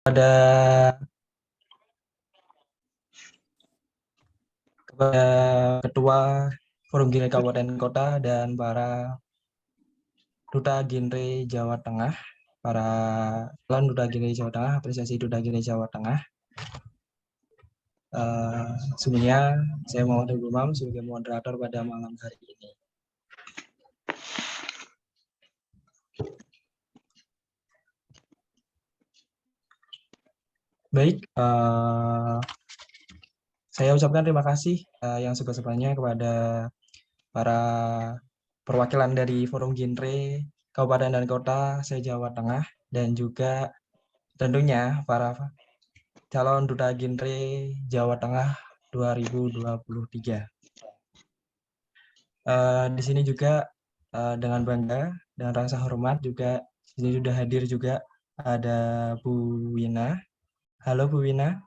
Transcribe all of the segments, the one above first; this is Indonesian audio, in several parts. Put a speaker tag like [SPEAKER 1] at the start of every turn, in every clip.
[SPEAKER 1] kepada Ketua Forum Genre Kabupaten Kota dan para Duta Genre Jawa Tengah, para Duta Genre Jawa Tengah, apresiasi Duta Genre Jawa Tengah. Sebelumnya saya Muhammad Umam sebagai moderator pada malam hari ini. Baik, saya ucapkan terima kasih yang sebesar-besarnya kepada para perwakilan dari Forum Genre Kabupaten dan Kota se-Jawa Tengah dan juga tentunya para calon Duta Genre Jawa Tengah 2023. Di sini juga dengan bangga dan rasa hormat juga di sini sudah hadir juga ada Bu Wina. Halo Bu Wina.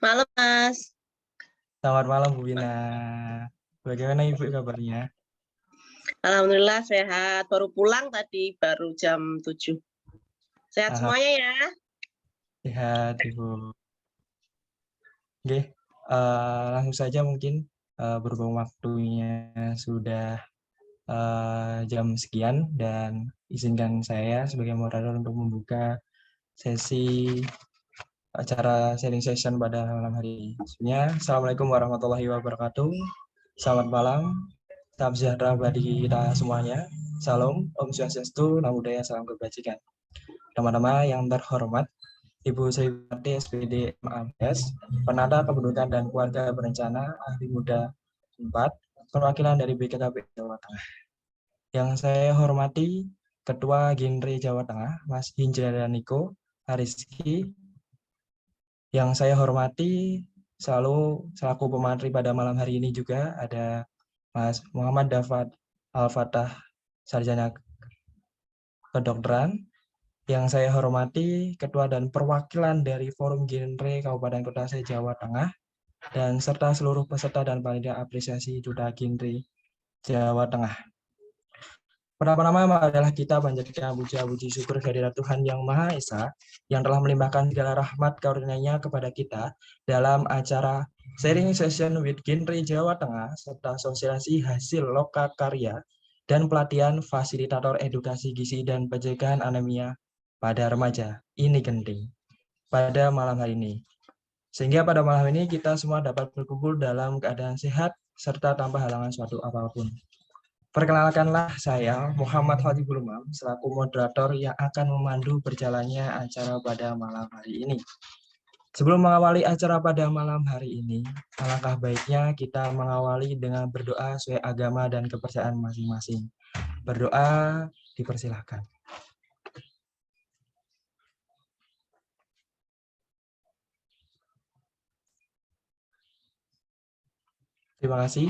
[SPEAKER 2] Malam Mas.
[SPEAKER 1] Selamat malam Bu Wina. Bagaimana Ibu kabarnya?
[SPEAKER 2] Alhamdulillah sehat. Baru pulang tadi, baru jam 7. Sehat semuanya ya?
[SPEAKER 1] Sehat Ibu. Oke, langsung saja mungkin berhubung waktunya sudah jam sekian dan izinkan saya sebagai moderator untuk membuka sesi acara sharing session pada malam hari ini. Assalamualaikum warahmatullahi wabarakatuh. Selamat malam, salam sejahtera bagi kita semuanya. Salam, Om Swastiastu, Namo Buddhaya, salam kebajikan. Teman-teman yang terhormat, Ibu Sri Wati SPD MABS, Penata Kependudukan dan Keluarga Berencana, Ahli Muda 4, perwakilan dari BKKBN Jawa Tengah. Yang saya hormati Ketua Genre Jawa Tengah, Mas Hinjara Niko Hariski. Yang saya hormati selaku pemateri pada malam hari ini juga ada Mas Muhammad Dafat Al-Fatah, Sarjana Kedokteran. Yang saya hormati Ketua dan Perwakilan dari Forum Genre Kabupaten Kota se-Jawa Tengah, dan serta seluruh peserta dan panitia apresiasi Duta Genre Jawa Tengah. Pertama-tama adalah kita panjatkan puja-puji syukur kehadirat Tuhan Yang Maha Esa yang telah melimpahkan segala rahmat karunia-Nya kepada kita dalam acara sharing session with Genre Jawa Tengah serta sosialisasi hasil loka karya dan pelatihan fasilitator edukasi gizi dan pencegahan anemia pada remaja. Ini genting pada malam hari ini. Sehingga pada malam ini kita semua dapat berkumpul dalam keadaan sehat serta tanpa halangan suatu apapun. Perkenalkanlah saya Muhammad Fatibul Umam selaku moderator yang akan memandu berjalannya acara pada malam hari ini. Sebelum mengawali acara pada malam hari ini, alangkah baiknya kita mengawali dengan berdoa sesuai agama dan kepercayaan masing-masing. Berdoa dipersilahkan. Terima kasih.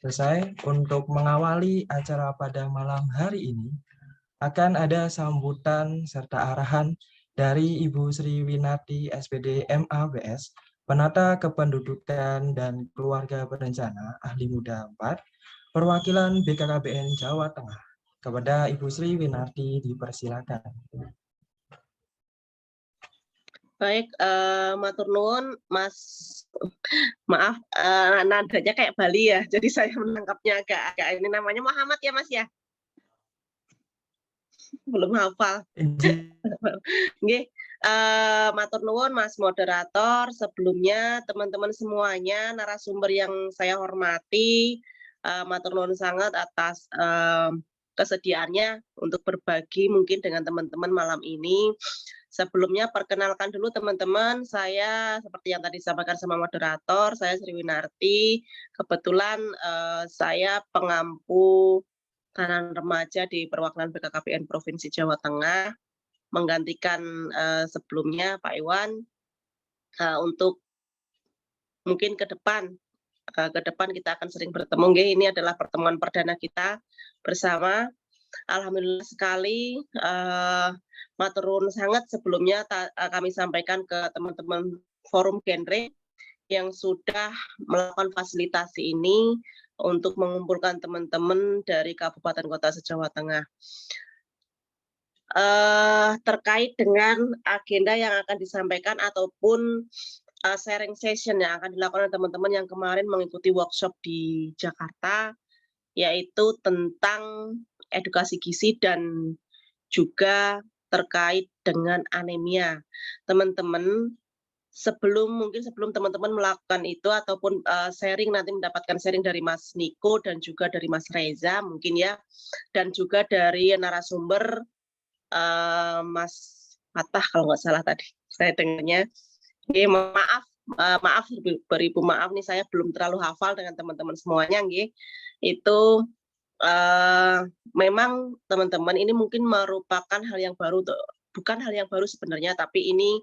[SPEAKER 1] Selesai. Untuk mengawali acara pada malam hari ini, akan ada sambutan serta arahan dari Ibu Sri Winarti SPD MABS, Penata Kependudukan dan Keluarga Berencana, Ahli Muda 4, perwakilan BKKBN Jawa Tengah. Kepada Ibu Sri Winarti dipersilakan.
[SPEAKER 2] Baik, matur nuwun Mas. Maaf, nadanya kayak Bali ya, jadi saya menangkapnya agak ini namanya Muhammad ya Mas ya? Belum hafal. Nggih, matur nuwun Mas moderator, sebelumnya teman-teman semuanya, narasumber yang saya hormati, matur nuwun sangat atas kesediaannya untuk berbagi mungkin dengan teman-teman malam ini. Sebelumnya perkenalkan dulu teman-teman, saya seperti yang tadi disampaikan sama moderator, saya Sri Winarti. Kebetulan saya pengampu tahanan remaja di perwakilan BKKBN Provinsi Jawa Tengah, menggantikan sebelumnya Pak Iwan untuk mungkin ke depan kita akan sering bertemu. Ini adalah pertemuan perdana kita bersama. Alhamdulillah sekali, matur nuwun sangat sebelumnya kami sampaikan ke teman-teman Forum Genre yang sudah melakukan fasilitasi ini untuk mengumpulkan teman-teman dari Kabupaten Kota se-Jawa Tengah. terkait dengan agenda yang akan disampaikan ataupun sharing session yang akan dilakukan oleh teman-teman yang kemarin mengikuti workshop di Jakarta, yaitu tentang edukasi gizi dan juga terkait dengan anemia. Teman-teman, sebelum teman-teman melakukan itu ataupun sharing, nanti mendapatkan sharing dari Mas Niko dan juga dari Mas Reza mungkin ya, dan juga dari narasumber Mas Fatah kalau nggak salah tadi saya dengarnya. Maaf beribu maaf nih, saya belum terlalu hafal dengan teman-teman semuanya nggih. Itu memang teman-teman ini mungkin merupakan hal yang baru, bukan hal yang baru sebenarnya, tapi ini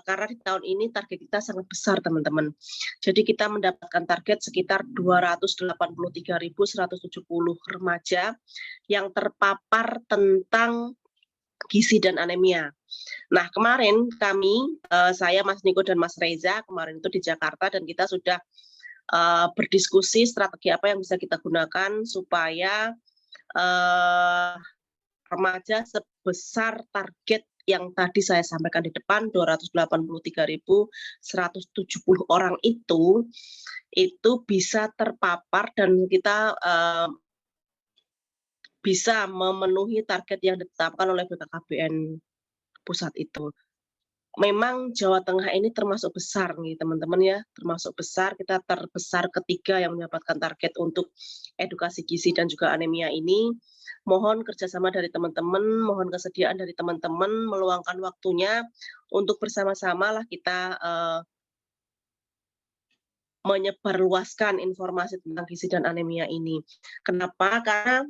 [SPEAKER 2] karena di tahun ini target kita sangat besar teman-teman. Jadi kita mendapatkan target sekitar 283.170 remaja yang terpapar tentang gizi dan anemia. Nah, kemarin kami, saya, Mas Niko, dan Mas Reza, kemarin itu di Jakarta, dan kita sudah berdiskusi strategi apa yang bisa kita gunakan supaya remaja sebesar target yang tadi saya sampaikan di depan, 283.170 orang itu bisa terpapar dan kita bisa memenuhi target yang ditetapkan oleh BKKBN pusat itu. Memang Jawa Tengah ini termasuk besar nih teman-teman ya, termasuk besar, kita terbesar ketiga yang mendapatkan target untuk edukasi gizi dan juga anemia ini. Mohon kerjasama dari teman-teman, mohon kesediaan dari teman-teman, meluangkan waktunya untuk bersama-sama lah kita menyebarluaskan informasi tentang gizi dan anemia ini. Kenapa? Karena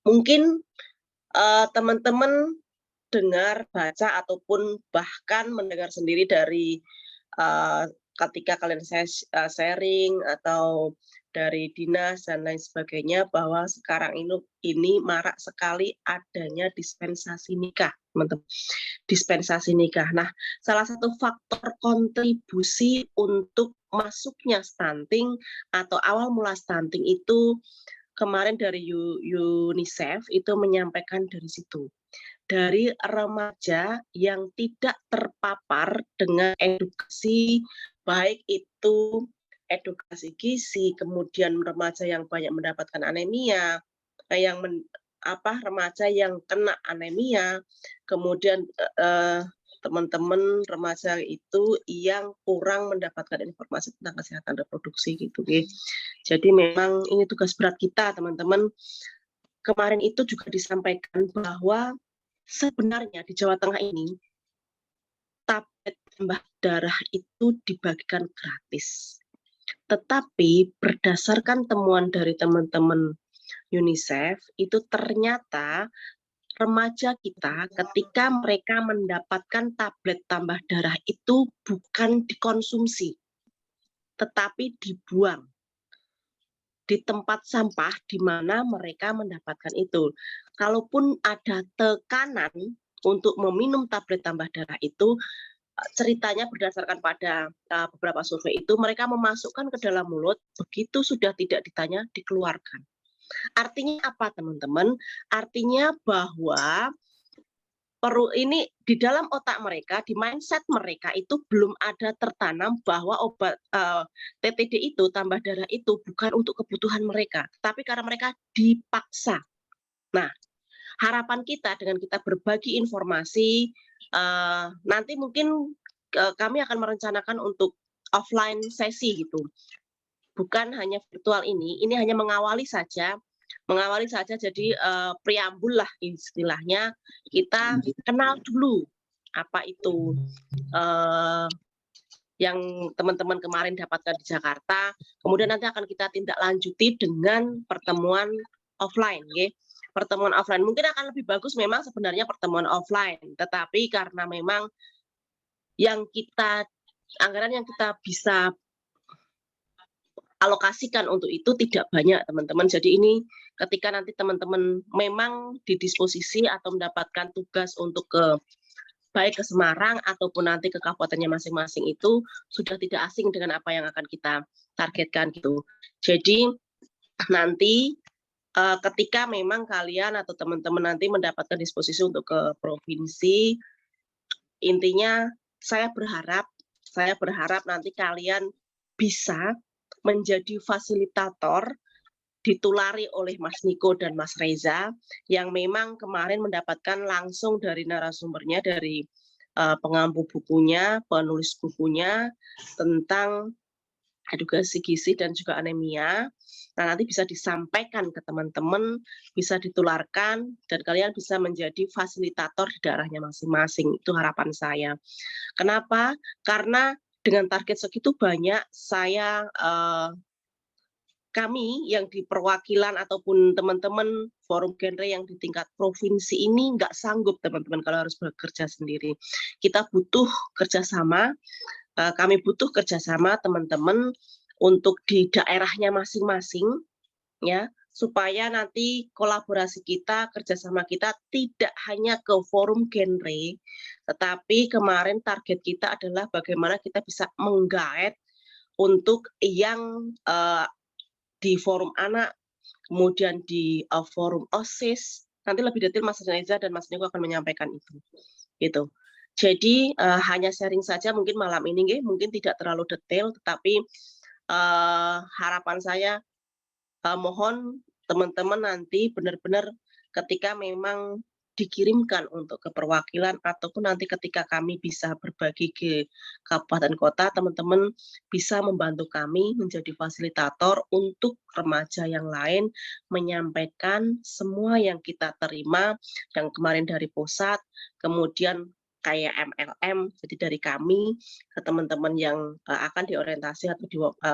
[SPEAKER 2] mungkin teman-teman dengar, baca, ataupun bahkan mendengar sendiri dari ketika kalian sharing atau dari dinas dan lain sebagainya, bahwa sekarang ini marak sekali adanya dispensasi nikah, teman-teman. Dispensasi nikah. Nah, salah satu faktor kontribusi untuk masuknya stunting atau awal mula stunting itu kemarin dari UNICEF itu menyampaikan dari situ. Dari remaja yang tidak terpapar dengan edukasi, baik itu edukasi gizi, kemudian remaja yang banyak mendapatkan anemia, remaja yang kena anemia, kemudian teman-teman remaja itu yang kurang mendapatkan informasi tentang kesehatan reproduksi gitu. Jadi memang ini tugas berat kita teman-teman. Kemarin itu juga disampaikan bahwa sebenarnya di Jawa Tengah ini tablet tambah darah itu dibagikan gratis. Tetapi berdasarkan temuan dari teman-teman UNICEF, itu ternyata remaja kita ketika mereka mendapatkan tablet tambah darah itu bukan dikonsumsi, tetapi dibuang di tempat sampah di mana mereka mendapatkan itu. Kalaupun ada tekanan untuk meminum tablet tambah darah itu, ceritanya berdasarkan pada beberapa survei itu, mereka memasukkan ke dalam mulut, begitu sudah tidak ditanya, dikeluarkan. Artinya apa teman-teman? Artinya bahwa ini di dalam otak mereka, di mindset mereka itu belum ada tertanam bahwa obat TTD itu, tambah darah itu bukan untuk kebutuhan mereka, tapi karena mereka dipaksa. Nah, harapan kita dengan kita berbagi informasi, nanti mungkin kami akan merencanakan untuk offline sesi gitu. Bukan hanya virtual ini hanya mengawali saja. Jadi preambul lah istilahnya, kita kenal dulu apa itu yang teman-teman kemarin dapatkan di Jakarta, kemudian nanti akan kita tindak lanjuti dengan pertemuan offline. Pertemuan offline mungkin akan lebih bagus memang sebenarnya pertemuan offline, tetapi karena memang anggaran yang kita bisa alokasikan untuk itu tidak banyak teman-teman. Jadi ini ketika nanti teman-teman memang didisposisi atau mendapatkan tugas untuk baik ke Semarang ataupun nanti ke kabupatennya masing-masing, itu sudah tidak asing dengan apa yang akan kita targetkan gitu. Jadi nanti ketika memang kalian atau teman-teman nanti mendapatkan disposisi untuk ke provinsi, intinya saya berharap nanti kalian bisa menjadi fasilitator ditulari oleh Mas Niko dan Mas Reza yang memang kemarin mendapatkan langsung dari narasumbernya, dari pengampu bukunya, penulis bukunya tentang edukasi gizi dan juga anemia. Nah, nanti bisa disampaikan ke teman-teman, bisa ditularkan, dan kalian bisa menjadi fasilitator di daerahnya masing-masing. Itu harapan saya. Kenapa? Karena dengan target segitu banyak, kami yang di perwakilan ataupun teman-teman forum genre yang di tingkat provinsi ini nggak sanggup, teman-teman, kalau harus bekerja sendiri. Kita butuh kerjasama, kami butuh kerjasama teman-teman untuk di daerahnya masing-masing, ya, supaya nanti kolaborasi kita, kerjasama kita tidak hanya ke forum genre, tetapi kemarin target kita adalah bagaimana kita bisa mengguide untuk yang di forum anak, kemudian di forum OSIS. Nanti lebih detail Mas Reza dan Mas Niko akan menyampaikan itu. Gitu. Jadi hanya sharing saja mungkin malam ini, mungkin tidak terlalu detail, tetapi harapan saya mohon teman-teman nanti benar-benar ketika memang dikirimkan untuk ke perwakilan ataupun nanti ketika kami bisa berbagi ke kabupaten kota, teman-teman bisa membantu kami menjadi fasilitator untuk remaja yang lain menyampaikan semua yang kita terima, yang kemarin dari pusat, kemudian kayak MLM, jadi dari kami ke teman-teman yang akan diorientasi atau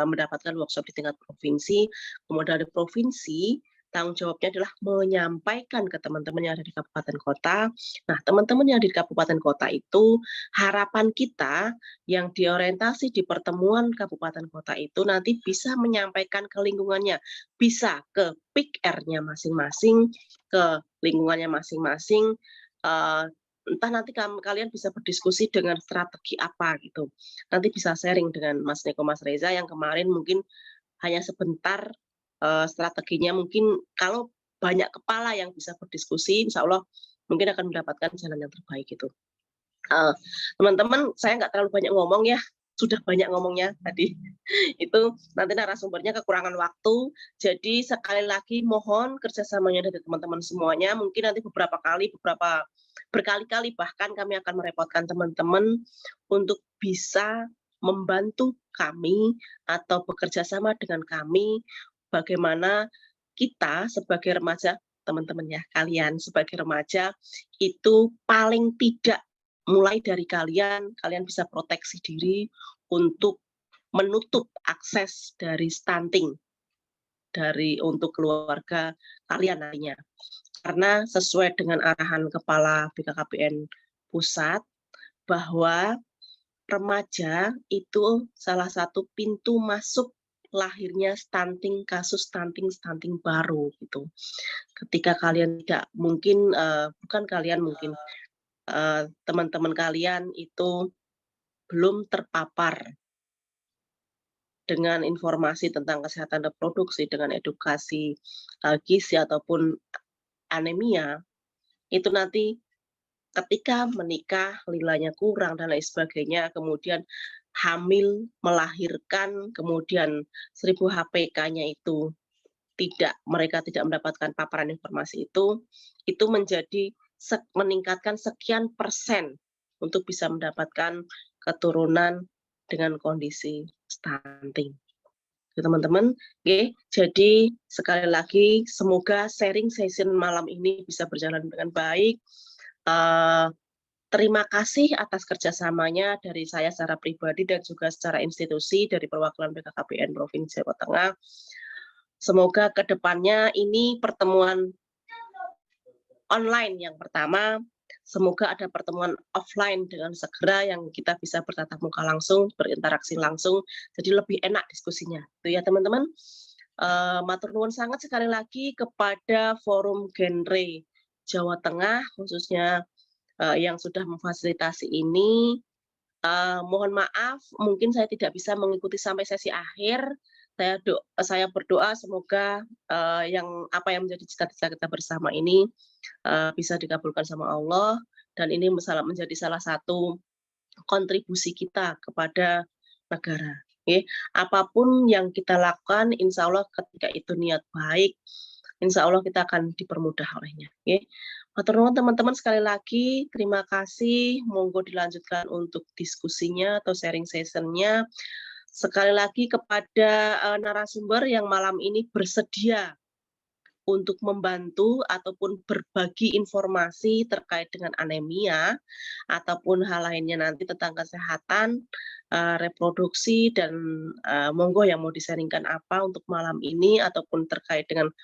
[SPEAKER 2] mendapatkan workshop di tingkat provinsi, kemudian dari provinsi tanggung jawabnya adalah menyampaikan ke teman-teman yang ada di kabupaten kota. Nah, teman-teman yang di kabupaten kota itu harapan kita yang diorientasi di pertemuan kabupaten kota itu nanti bisa menyampaikan ke lingkungannya, bisa ke PIK-R-nya masing-masing, ke lingkungannya masing-masing, entah nanti kalian bisa berdiskusi dengan strategi apa gitu. Nanti bisa sharing dengan Mas Niko, Mas Reza yang kemarin mungkin hanya sebentar strateginya, mungkin kalau banyak kepala yang bisa berdiskusi, insya Allah mungkin akan mendapatkan jalan yang terbaik gitu. Teman-teman, saya nggak terlalu banyak ngomong ya, sudah banyak ngomongnya tadi. Itu nanti narasumbernya kekurangan waktu, jadi sekali lagi mohon kerjasamanya dari teman-teman semuanya. Mungkin nanti berkali-kali bahkan kami akan merepotkan teman-teman untuk bisa membantu kami atau bekerja sama dengan kami bagaimana kita sebagai remaja, teman-teman ya, kalian sebagai remaja itu paling tidak mulai dari kalian bisa proteksi diri untuk menutup akses dari stunting untuk keluarga kalian nantinya. Karena sesuai dengan arahan Kepala BKKBN Pusat bahwa remaja itu salah satu pintu masuk lahirnya kasus stunting baru gitu. Ketika kalian tidak mungkin, bukan kalian mungkin, teman-teman kalian itu belum terpapar dengan informasi tentang kesehatan reproduksi, dengan edukasi gizi ataupun anemia, itu nanti ketika menikah nilainya kurang dan lain sebagainya, kemudian hamil, melahirkan, kemudian 1000 HPK-nya itu mereka tidak mendapatkan paparan informasi itu menjadi meningkatkan sekian persen untuk bisa mendapatkan keturunan dengan kondisi stunting. Teman-teman, jadi sekali lagi semoga sharing session malam ini bisa berjalan dengan baik. Terima kasih atas kerjasamanya dari saya secara pribadi dan juga secara institusi dari perwakilan BKKBN Provinsi Jawa Tengah. Semoga kedepannya ini pertemuan online yang pertama, semoga ada pertemuan offline dengan segera yang kita bisa bertatap muka langsung, berinteraksi langsung, jadi lebih enak diskusinya. Itu ya teman-teman. Matur nuwun sangat sekali lagi kepada Forum Genre Jawa Tengah, khususnya yang sudah memfasilitasi ini. Mohon maaf, mungkin saya tidak bisa mengikuti sampai sesi akhir, Saya berdoa semoga apa yang menjadi cita-cita kita bersama ini bisa dikabulkan sama Allah, dan ini menjadi salah satu kontribusi kita kepada negara. Apapun yang kita lakukan, insya Allah ketika itu niat baik, insya Allah kita akan dipermudah olehnya. Matur nuwun teman-teman, sekali lagi terima kasih. Monggo dilanjutkan untuk diskusinya atau sharing sessionnya. Sekali lagi kepada narasumber yang malam ini bersedia untuk membantu ataupun berbagi informasi terkait dengan anemia ataupun hal lainnya nanti tentang kesehatan, reproduksi, dan monggo yang mau di-sharingkan apa untuk malam ini ataupun terkait dengan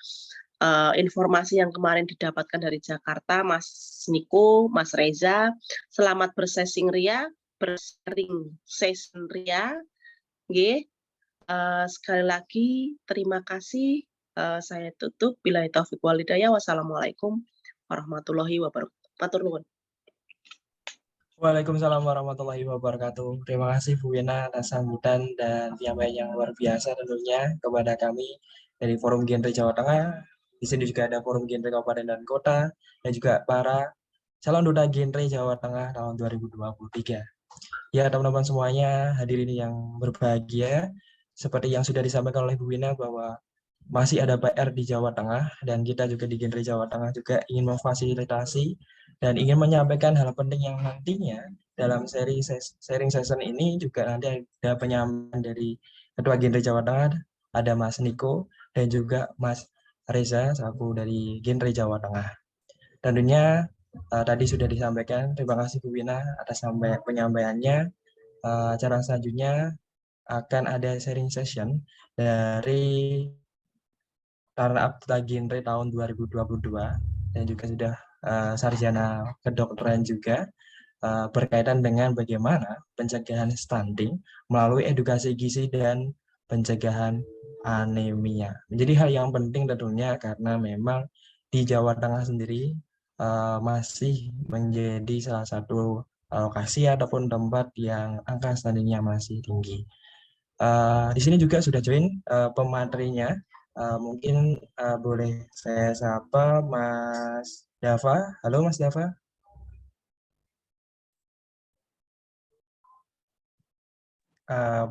[SPEAKER 2] informasi yang kemarin didapatkan dari Jakarta, Mas Niko, Mas Reza. Selamat bersharing session Ria. Sekali lagi terima kasih. Saya tutup. Billahi taufiq wal hidayah. Wassalamualaikum warahmatullahi wabarakatuh. Matur nuwun.
[SPEAKER 1] Waalaikumsalam warahmatullahi wabarakatuh. Terima kasih Bu Wina atas sambutan dan penyampaian yang luar biasa tentunya kepada kami dari Forum Genre Jawa Tengah. Di sini juga ada Forum Genre Kabupaten dan Kota dan juga para calon duta genre Jawa Tengah tahun 2023. Ya teman-teman semuanya, hadirin yang berbahagia, seperti yang sudah disampaikan oleh Bu Wina bahwa masih ada PR di Jawa Tengah, dan kita juga di Genre Jawa Tengah juga ingin memfasilitasi dan ingin menyampaikan hal penting yang nantinya dalam sharing session ini juga nanti ada penyampaian dari Ketua Genre Jawa Tengah, ada Mas Niko dan juga Mas Reza selaku dari Genre Jawa Tengah. Tentunya tadi sudah disampaikan, terima kasih Bu Wina atas penyampaiannya. Acara selanjutnya akan ada sharing session dari Startup Genre tahun 2022 dan juga sudah sarjana kedokteran juga berkaitan dengan bagaimana pencegahan stunting melalui edukasi gizi dan pencegahan anemia. Menjadi hal yang penting tentunya karena memang di Jawa Tengah sendiri masih menjadi salah satu lokasi ataupun tempat yang angka stuntingnya masih tinggi. Di sini juga sudah join pematerinya. Mungkin boleh saya sapa Mas Dava. Halo Mas Dava.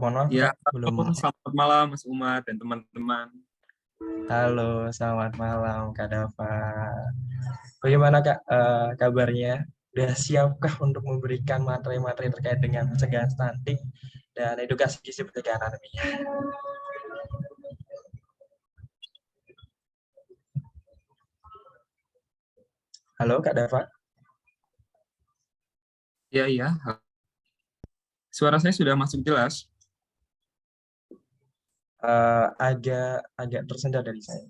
[SPEAKER 1] Mohon maaf
[SPEAKER 3] Ya,
[SPEAKER 1] Kak, belum.
[SPEAKER 3] selamat malam Mas Umar dan teman-teman.
[SPEAKER 1] Halo, selamat malam Kak Dava. Bagaimana Kak kabarnya? Sudah siapkah untuk memberikan materi-materi terkait dengan pencegahan stunting dan edukasi gizi pencegahan anemia? Halo Kak Dava.
[SPEAKER 3] Iya. Suara saya sudah masuk jelas?
[SPEAKER 1] Agak tersendat dari saya.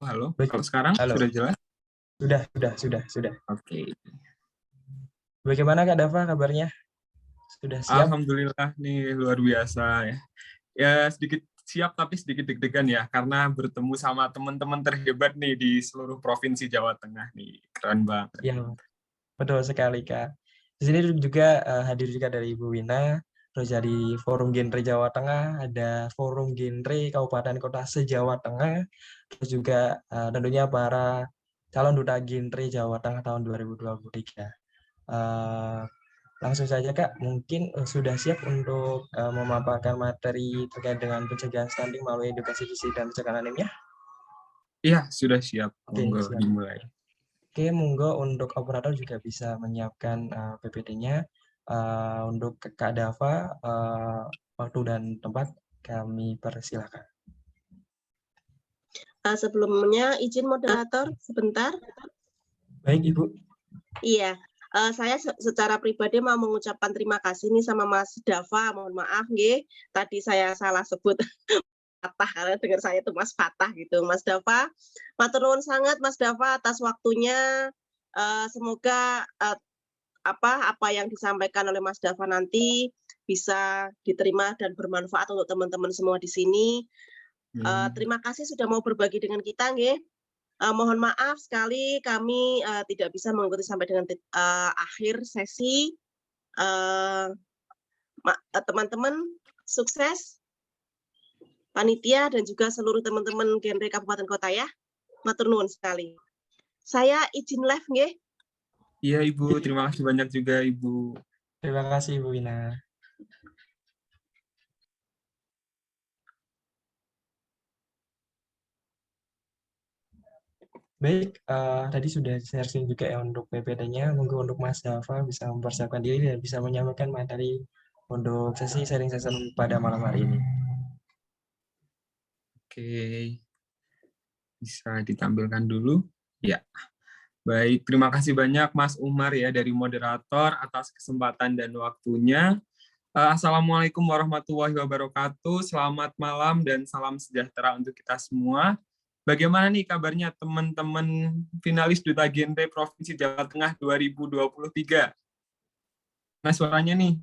[SPEAKER 3] Halo, kalau sekarang
[SPEAKER 1] Halo.
[SPEAKER 3] sudah jelas?
[SPEAKER 1] Sudah.
[SPEAKER 3] Oke.
[SPEAKER 1] Bagaimana Kak Dava kabarnya? Sudah siap?
[SPEAKER 3] Alhamdulillah nih, luar biasa ya. Ya sedikit siap tapi sedikit deg-degan ya, karena bertemu sama teman-teman terhebat nih di seluruh provinsi Jawa Tengah nih. Keren banget.
[SPEAKER 1] Ya, betul sekali Kak. Di sini juga hadir juga dari Ibu Wina, terus dari Forum Genre Jawa Tengah, ada Forum Genre Kabupaten Kota se-Jawa Tengah, terus juga tentunya para calon duta genre Jawa Tengah tahun 2023. Langsung saja Kak, mungkin sudah siap untuk memaparkan materi terkait dengan pencegahan stunting melalui edukasi gizi dan pencegahan anemia?
[SPEAKER 3] Iya, sudah siap.
[SPEAKER 1] Oke,
[SPEAKER 3] Monggo
[SPEAKER 1] siap.
[SPEAKER 3] dimulai.
[SPEAKER 1] Oke, monggo untuk operator juga bisa menyiapkan PPT-nya. Untuk Kak Dava, waktu dan tempat kami persilahkan.
[SPEAKER 2] Sebelumnya izin moderator sebentar.
[SPEAKER 1] Baik Ibu.
[SPEAKER 2] Iya, saya secara pribadi mau mengucapkan terima kasih nih sama Mas Dava. Mohon maaf nggih, tadi saya salah sebut Fatah, karena dengar saya itu Mas Fatah gitu. Mas Dava, matur nuwun sangat Mas Dava atas waktunya. Semoga apa yang disampaikan oleh Mas Dava nanti bisa diterima dan bermanfaat untuk teman-teman semua di sini. Terima kasih sudah mau berbagi dengan kita nggih. Mohon maaf sekali kami tidak bisa mengikuti sampai dengan akhir sesi. Teman-teman, sukses panitia dan juga seluruh teman-teman genre kabupaten kota ya. Matur nuwun sekali. Saya izin live nggih.
[SPEAKER 3] Iya Ibu, terima kasih banyak juga Ibu.
[SPEAKER 1] Terima kasih Bu Wina. Baik, tadi sudah sharing juga ya untuk PPT-nya. Monggo untuk Mas Dava bisa mempersiapkan diri dan bisa menyampaikan materi untuk sesi sharing session pada malam hari ini.
[SPEAKER 3] Oke, bisa ditampilkan dulu. Ya, baik. Terima kasih banyak Mas Umar ya dari moderator atas kesempatan dan waktunya. Assalamualaikum warahmatullahi wabarakatuh. Selamat malam dan salam sejahtera untuk kita semua. Bagaimana nih kabarnya teman-teman finalis Duta Genre Provinsi Jawa Tengah 2023? Nah, suaranya nih.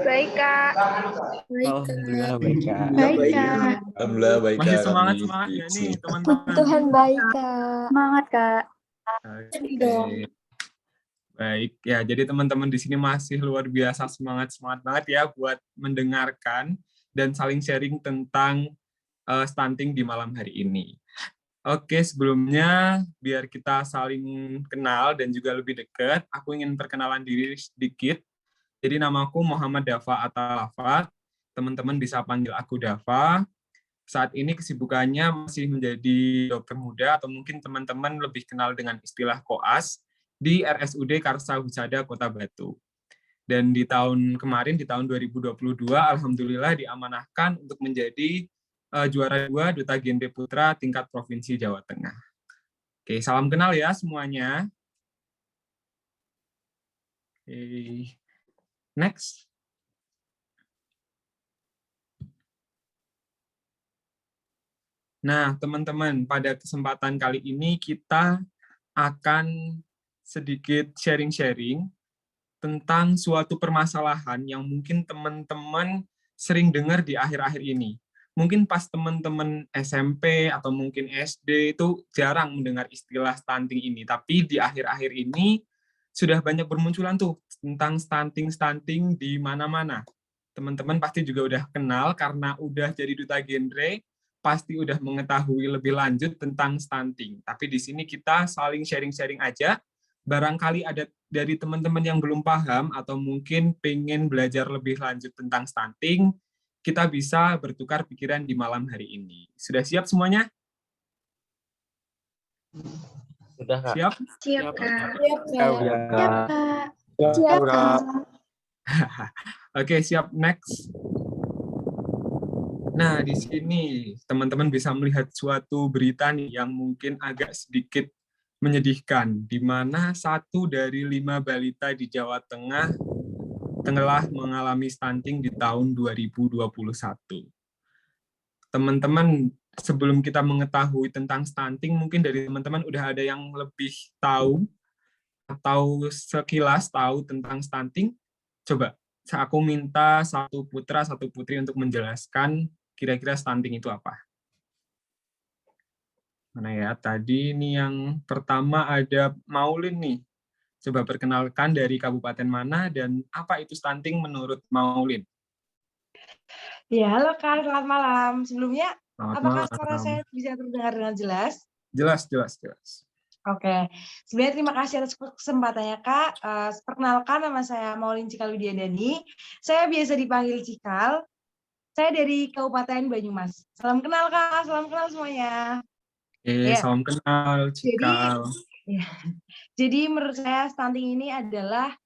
[SPEAKER 4] Baik, Kak.
[SPEAKER 1] Alhamdulillah baik, Kak.
[SPEAKER 4] Baik, Kak.
[SPEAKER 5] Alhamdulillah baik,
[SPEAKER 3] Masih
[SPEAKER 5] Kak.
[SPEAKER 3] semangat-semangat ya nih teman-teman.
[SPEAKER 4] Tuhan baik, Kak. Semangat, Kak.
[SPEAKER 3] Oke. Baik, ya jadi teman-teman di sini masih luar biasa semangat-semangat banget ya buat mendengarkan dan saling sharing tentang stunting di malam hari ini. Oke, sebelumnya biar kita saling kenal dan juga lebih dekat, aku ingin perkenalan diri sedikit. Jadi namaku Muhammad Dava Atalafat, teman-teman bisa panggil aku Dava. Saat ini kesibukannya masih menjadi dokter muda atau mungkin teman-teman lebih kenal dengan istilah koas di RSUD Karsa Husada Kota Batu. Dan di tahun kemarin, di tahun 2022, alhamdulillah diamanahkan untuk menjadi juara 2 Duta Genre Putra tingkat Provinsi Jawa Tengah. Oke, salam kenal ya semuanya. Oke. Next. Nah, teman-teman, pada kesempatan kali ini kita akan sedikit sharing-sharing tentang suatu permasalahan yang mungkin teman-teman sering dengar di akhir-akhir ini. Mungkin pas teman-teman SMP atau mungkin SD itu jarang mendengar istilah stunting ini, tapi di akhir-akhir ini sudah banyak bermunculan tuh tentang stunting di mana-mana. Teman-teman pasti juga udah kenal karena udah jadi duta genre, pasti udah mengetahui lebih lanjut tentang stunting. Tapi di sini kita saling sharing-sharing aja. Barangkali ada dari teman-teman yang belum paham atau mungkin pengen belajar lebih lanjut tentang stunting, kita bisa bertukar pikiran di malam hari ini. Sudah siap semuanya?
[SPEAKER 5] Sudah, Kak.
[SPEAKER 3] Siap?
[SPEAKER 4] Siap, Kak.
[SPEAKER 5] Siap, Kak.
[SPEAKER 4] Siap, Kak.
[SPEAKER 3] Oke, siap. Next. Nah, di sini teman-teman bisa melihat suatu berita nih yang mungkin agak sedikit menyedihkan, di mana 1 dari 5 balita di Jawa Tengah telah mengalami stunting di tahun 2021. Teman-teman, sebelum kita mengetahui tentang stunting, mungkin dari teman-teman udah ada yang lebih tahu atau sekilas tahu tentang stunting. Coba, aku minta satu putra, satu putri untuk menjelaskan kira-kira stunting itu apa. Mana ya, tadi ini yang pertama ada Maulin nih. Coba perkenalkan dari kabupaten mana dan apa itu stunting menurut Maulin?
[SPEAKER 6] Ya, halo Kak, selamat malam. Sebelumnya,
[SPEAKER 3] Selamat
[SPEAKER 6] apakah
[SPEAKER 3] malam.
[SPEAKER 6] suara saya bisa terdengar dengan jelas?
[SPEAKER 3] Jelas.
[SPEAKER 6] Oke, sebenarnya terima kasih atas kesempatannya Kak. Perkenalkan, nama saya Maulin Cikal Widiadani. Saya biasa dipanggil Cikal. Saya dari Kabupaten Banyumas. Salam kenal Kak, salam kenal semuanya.
[SPEAKER 3] Salam kenal, Cikal.
[SPEAKER 6] Jadi menurut saya stunting ini adalah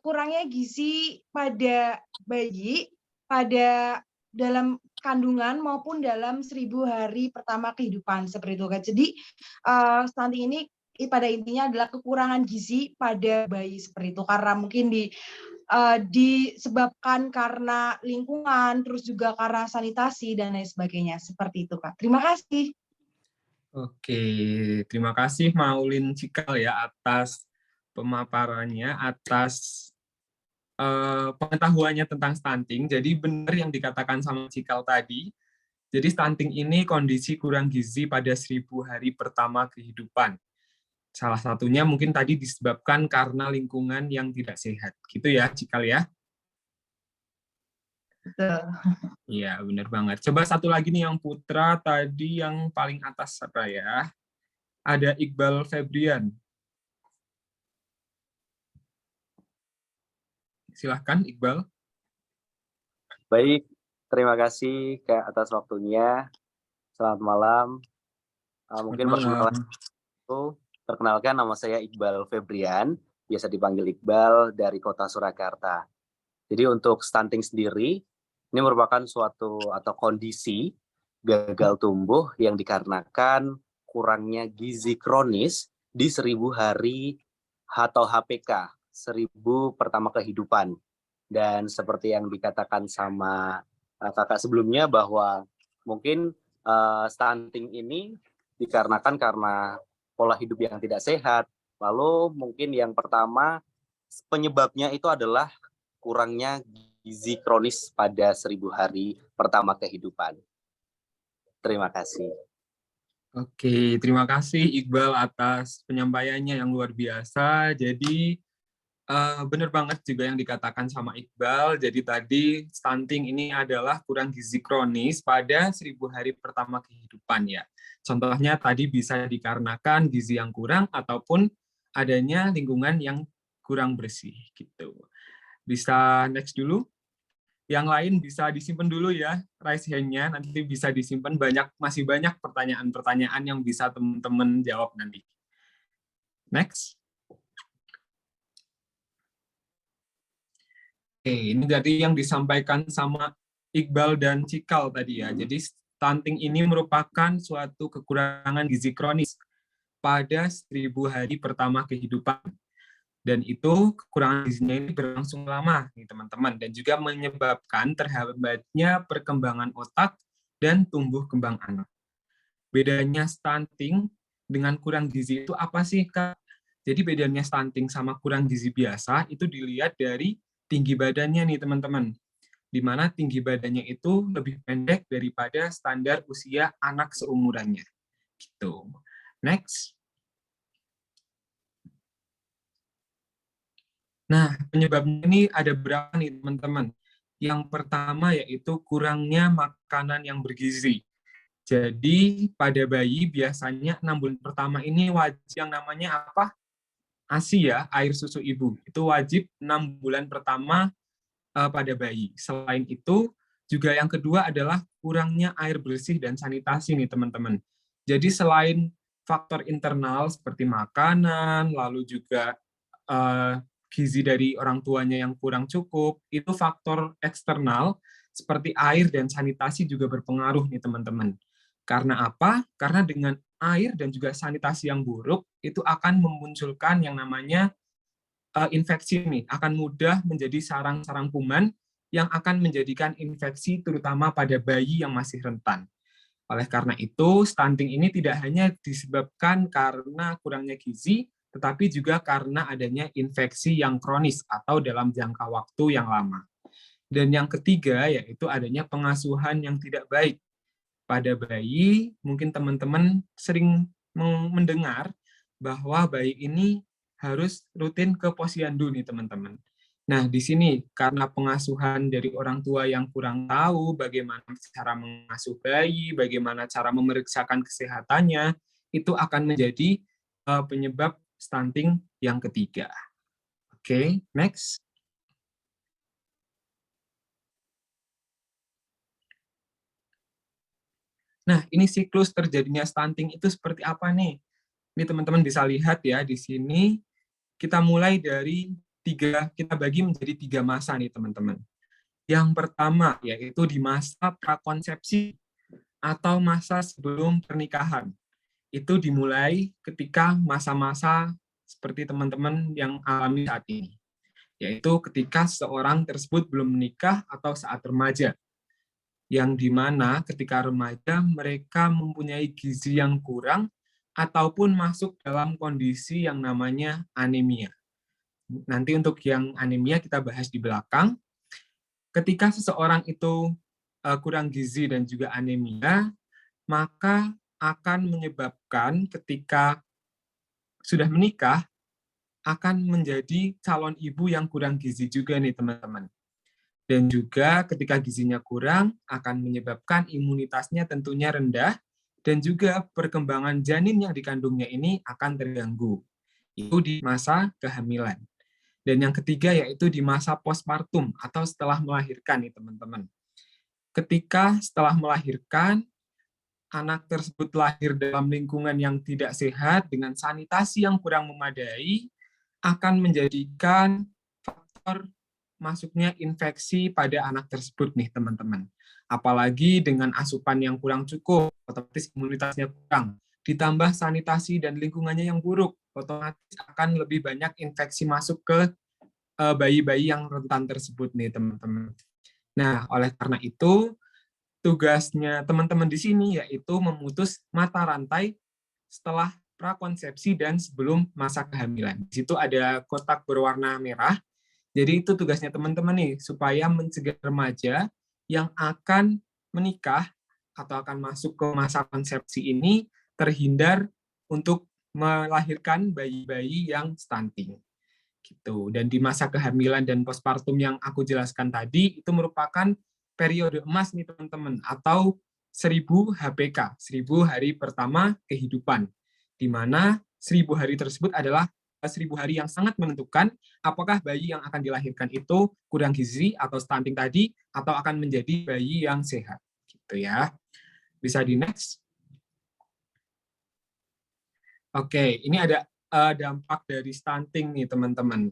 [SPEAKER 6] kurangnya gizi pada bayi pada dalam kandungan maupun dalam 1000 hari pertama kehidupan seperti itu kan. Jadi stunting ini pada intinya adalah kekurangan gizi pada bayi seperti itu karena mungkin disebabkan karena lingkungan, terus juga karena sanitasi dan lain sebagainya seperti itu Kak. Terima kasih.
[SPEAKER 3] Oke, terima kasih Maulin Cikal ya atas pemaparannya, atas pengetahuannya tentang stunting. Jadi benar yang dikatakan sama Cikal tadi. Jadi stunting ini kondisi kurang gizi pada 1000 hari pertama kehidupan. Salah satunya mungkin tadi disebabkan karena lingkungan yang tidak sehat. Gitu ya, Cikal ya?
[SPEAKER 6] Betul.
[SPEAKER 3] Iya, benar banget. Coba satu lagi nih yang Putra tadi yang paling atas apa ya? Ada Iqbal Febrian. Silahkan Iqbal.
[SPEAKER 7] Baik, terima kasih Kak atas waktunya. Selamat malam. Mungkin
[SPEAKER 3] Selamat
[SPEAKER 7] perkenalan itu, perkenalkan nama saya Iqbal Febrian, biasa dipanggil Iqbal dari kota Surakarta. Jadi untuk stunting sendiri, ini merupakan suatu atau kondisi gagal tumbuh yang dikarenakan kurangnya gizi kronis di 1000 hari atau HPK, 1000 pertama kehidupan. Dan seperti yang dikatakan sama kakak sebelumnya bahwa mungkin stunting ini dikarenakan karena pola hidup yang tidak sehat. Lalu mungkin yang pertama penyebabnya itu adalah kurangnya gizi kronis pada 1000 hari pertama kehidupan. Terima kasih.
[SPEAKER 3] Oke, terima kasih Iqbal atas penyampaiannya yang luar biasa. Jadi benar banget juga yang dikatakan sama Iqbal. Jadi tadi stunting ini adalah kurang gizi kronis pada 1000 hari pertama kehidupan ya. Contohnya tadi bisa dikarenakan gizi yang kurang ataupun adanya lingkungan yang kurang bersih gitu. Bisa next dulu. Yang lain bisa disimpan dulu ya, raise hand-nya, nanti bisa disimpan, masih banyak pertanyaan-pertanyaan yang bisa teman-teman jawab nanti. Next. Oke, ini jadi yang disampaikan sama Iqbal dan Cikal tadi ya. Jadi stunting ini merupakan suatu kekurangan gizi kronis pada 1000 hari pertama kehidupan. Dan itu kekurangan gizinya ini berlangsung lama nih teman-teman, dan juga menyebabkan terhambatnya perkembangan otak dan tumbuh kembang anak. Bedanya stunting dengan kurang gizi itu apa sih Kak? Jadi bedanya stunting sama kurang gizi biasa itu dilihat dari tinggi badannya nih teman-teman. Di mana tinggi badannya itu lebih pendek daripada standar usia anak seumurannya. Gitu. Next. Nah, penyebabnya ini ada berapa nih teman-teman? Yang pertama yaitu kurangnya makanan yang bergizi. Jadi pada bayi biasanya 6 bulan pertama ini wajib yang namanya apa? ASI ya, air susu ibu. Itu wajib 6 bulan pertama pada bayi. Selain itu, juga yang kedua adalah kurangnya air bersih dan sanitasi nih teman-teman. Jadi selain faktor internal seperti makanan, lalu juga gizi dari orang tuanya yang kurang cukup, itu faktor eksternal seperti air dan sanitasi juga berpengaruh nih teman-teman. Karena apa? Karena dengan air dan juga sanitasi yang buruk, itu akan memunculkan yang namanya infeksi nih, akan mudah menjadi sarang-sarang kuman yang akan menjadikan infeksi terutama pada bayi yang masih rentan. Oleh karena itu, stunting ini tidak hanya disebabkan karena kurangnya gizi, tetapi juga karena adanya infeksi yang kronis atau dalam jangka waktu yang lama. Dan yang ketiga yaitu adanya pengasuhan yang tidak baik pada bayi. Mungkin teman-teman sering mendengar bahwa bayi ini harus rutin ke posyandu nih teman-teman. Nah, di sini karena pengasuhan dari orang tua yang kurang tahu bagaimana cara mengasuh bayi, bagaimana cara memeriksakan kesehatannya, itu akan menjadi penyebab stunting yang ketiga. Oke, next. Nah, ini siklus terjadinya stunting itu seperti apa nih? Ini teman-teman bisa lihat ya di sini. Kita mulai dari kita bagi menjadi 3 masa nih teman-teman. Yang pertama yaitu di masa prakonsepsi atau masa sebelum pernikahan. Itu dimulai ketika masa-masa seperti teman-teman yang alami saat ini. Yaitu ketika seorang tersebut belum menikah atau saat remaja. Yang dimana ketika remaja mereka mempunyai gizi yang kurang ataupun masuk dalam kondisi yang namanya anemia. Nanti untuk yang anemia kita bahas di belakang. Ketika seseorang itu kurang gizi dan juga anemia, maka akan menyebabkan ketika sudah menikah, akan menjadi calon ibu yang kurang gizi juga nih teman-teman. Dan juga ketika gizinya kurang akan menyebabkan imunitasnya tentunya rendah dan juga perkembangan janin yang dikandungnya ini akan terganggu. Itu di masa kehamilan. Dan yang ketiga yaitu di masa postpartum atau setelah melahirkan nih teman-teman. Ketika setelah melahirkan, anak tersebut lahir dalam lingkungan yang tidak sehat dengan sanitasi yang kurang memadai, akan menjadikan faktor masuknya infeksi pada anak tersebut nih teman-teman. Apalagi dengan asupan yang kurang cukup, otomatis imunitasnya kurang. Ditambah sanitasi dan lingkungannya yang buruk, otomatis akan lebih banyak infeksi masuk ke bayi-bayi yang rentan tersebut nih teman-teman. Nah, oleh karena itu, tugasnya teman-teman di sini yaitu memutus mata rantai setelah prakonsepsi dan sebelum masa kehamilan. Di situ ada kotak berwarna merah. Jadi itu tugasnya teman-teman nih, supaya mencegah remaja yang akan menikah atau akan masuk ke masa konsepsi ini terhindar untuk melahirkan bayi-bayi yang stunting. Gitu. Dan di masa kehamilan dan postpartum yang aku jelaskan tadi, itu merupakan periode emas nih teman-teman, atau 1000 HPK, 1000 hari pertama kehidupan, di mana 1000 hari tersebut adalah 1000 hari yang sangat menentukan apakah bayi yang akan dilahirkan itu kurang gizi atau stunting tadi, atau akan menjadi bayi yang sehat. Gitu ya. Bisa di next. Oke, ini ada dampak dari stunting nih teman-teman.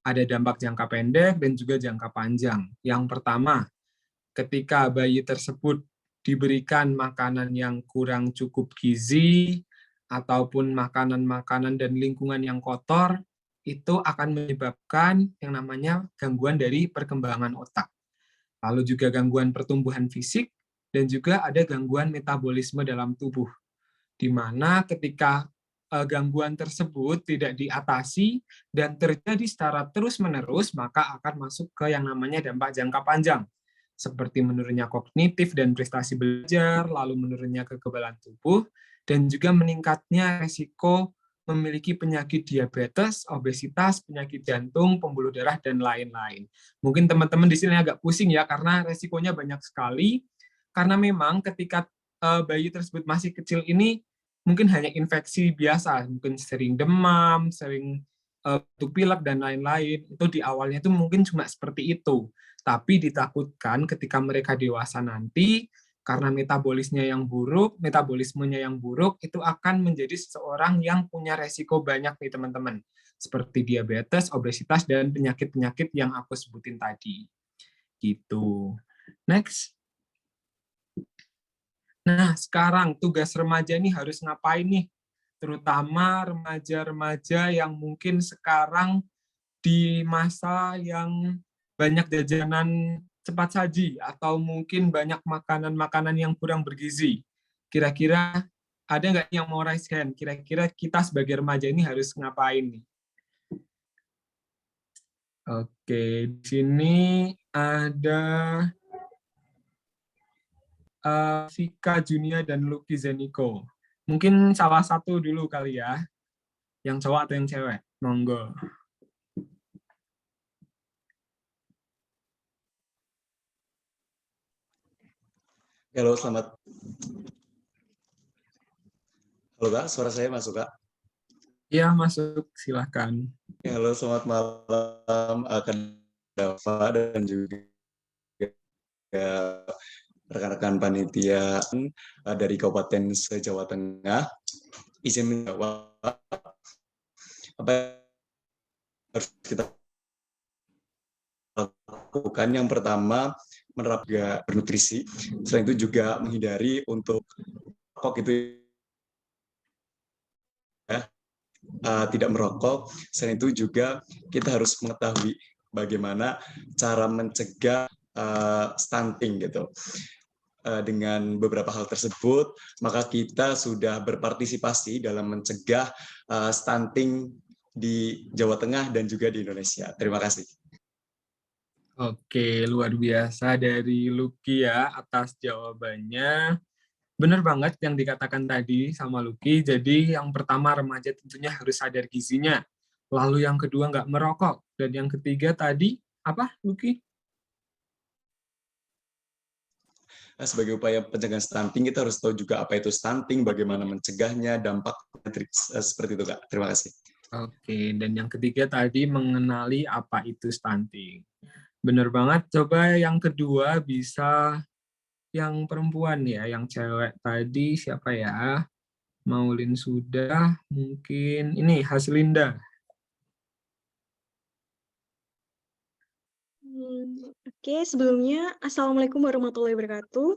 [SPEAKER 3] Ada dampak jangka pendek dan juga jangka panjang. Yang pertama, ketika bayi tersebut diberikan makanan yang kurang cukup gizi, ataupun makanan-makanan dan lingkungan yang kotor, itu akan menyebabkan yang namanya gangguan dari perkembangan otak. Lalu juga gangguan pertumbuhan fisik, dan juga ada gangguan metabolisme dalam tubuh. Di mana ketika gangguan tersebut tidak diatasi dan terjadi secara terus-menerus, maka akan masuk ke yang namanya dampak jangka panjang, seperti menurunnya kognitif dan prestasi belajar, lalu menurunnya kekebalan tubuh, dan juga meningkatnya resiko memiliki penyakit diabetes, obesitas, penyakit jantung, pembuluh darah, dan lain-lain. Mungkin teman-teman di sini agak pusing ya, karena resikonya banyak sekali, karena memang ketika bayi tersebut masih kecil ini, mungkin hanya infeksi biasa, mungkin sering demam, sering batuk pilek, dan lain-lain. Itu di awalnya itu mungkin cuma seperti itu. Tapi ditakutkan ketika mereka dewasa nanti, karena metabolismenya yang buruk, itu akan menjadi seseorang yang punya resiko banyak nih teman-teman. Seperti diabetes, obesitas, dan penyakit-penyakit yang aku sebutin tadi. Gitu. Next. Nah, sekarang tugas remaja ini harus ngapain nih? Terutama remaja-remaja yang mungkin sekarang di masa yang banyak jajanan cepat saji, atau mungkin banyak makanan-makanan yang kurang bergizi. Kira-kira ada nggak yang mau raise hand? Kira-kira kita sebagai remaja ini harus ngapain nih? Oke, di sini ada Vika Junia dan Lucky Zeniko. Mungkin salah satu dulu kali ya. Yang cowok atau yang cewek? Monggo.
[SPEAKER 8] Halo, selamat. Halo Kak, suara saya masuk Kak?
[SPEAKER 3] Iya, masuk. Silakan.
[SPEAKER 8] Halo, selamat malam Kak Dava dan juga rekan-rekan panitia dari Kabupaten se-Jawa Tengah. Izin menjawab apa yang harus kita lakukan. Yang pertama, menerapkan bernutrisi. Selain itu juga menghindari untuk rokok itu ya, tidak merokok. Selain itu juga kita harus mengetahui bagaimana cara mencegah stunting gitu. Dengan beberapa hal tersebut, maka kita sudah berpartisipasi dalam mencegah stunting di Jawa Tengah dan juga di Indonesia. Terima kasih.
[SPEAKER 3] Oke, luar biasa dari Lucky ya atas jawabannya. Benar banget yang dikatakan tadi sama Lucky. Jadi yang pertama, remaja tentunya harus sadar gizinya. Lalu yang kedua, nggak merokok. Dan yang ketiga tadi, apa Lucky?
[SPEAKER 8] sebagai upaya pencegahan stunting kita harus tahu juga apa itu stunting, bagaimana mencegahnya, dampak seperti itu, Kak. Terima kasih.
[SPEAKER 3] Oke, dan yang ketiga tadi mengenali apa itu stunting. Benar banget. Coba yang kedua bisa yang perempuan ya, yang cewek tadi siapa ya? Maulin sudah, mungkin ini Haslinda.
[SPEAKER 4] Oke, sebelumnya Assalamualaikum warahmatullahi wabarakatuh.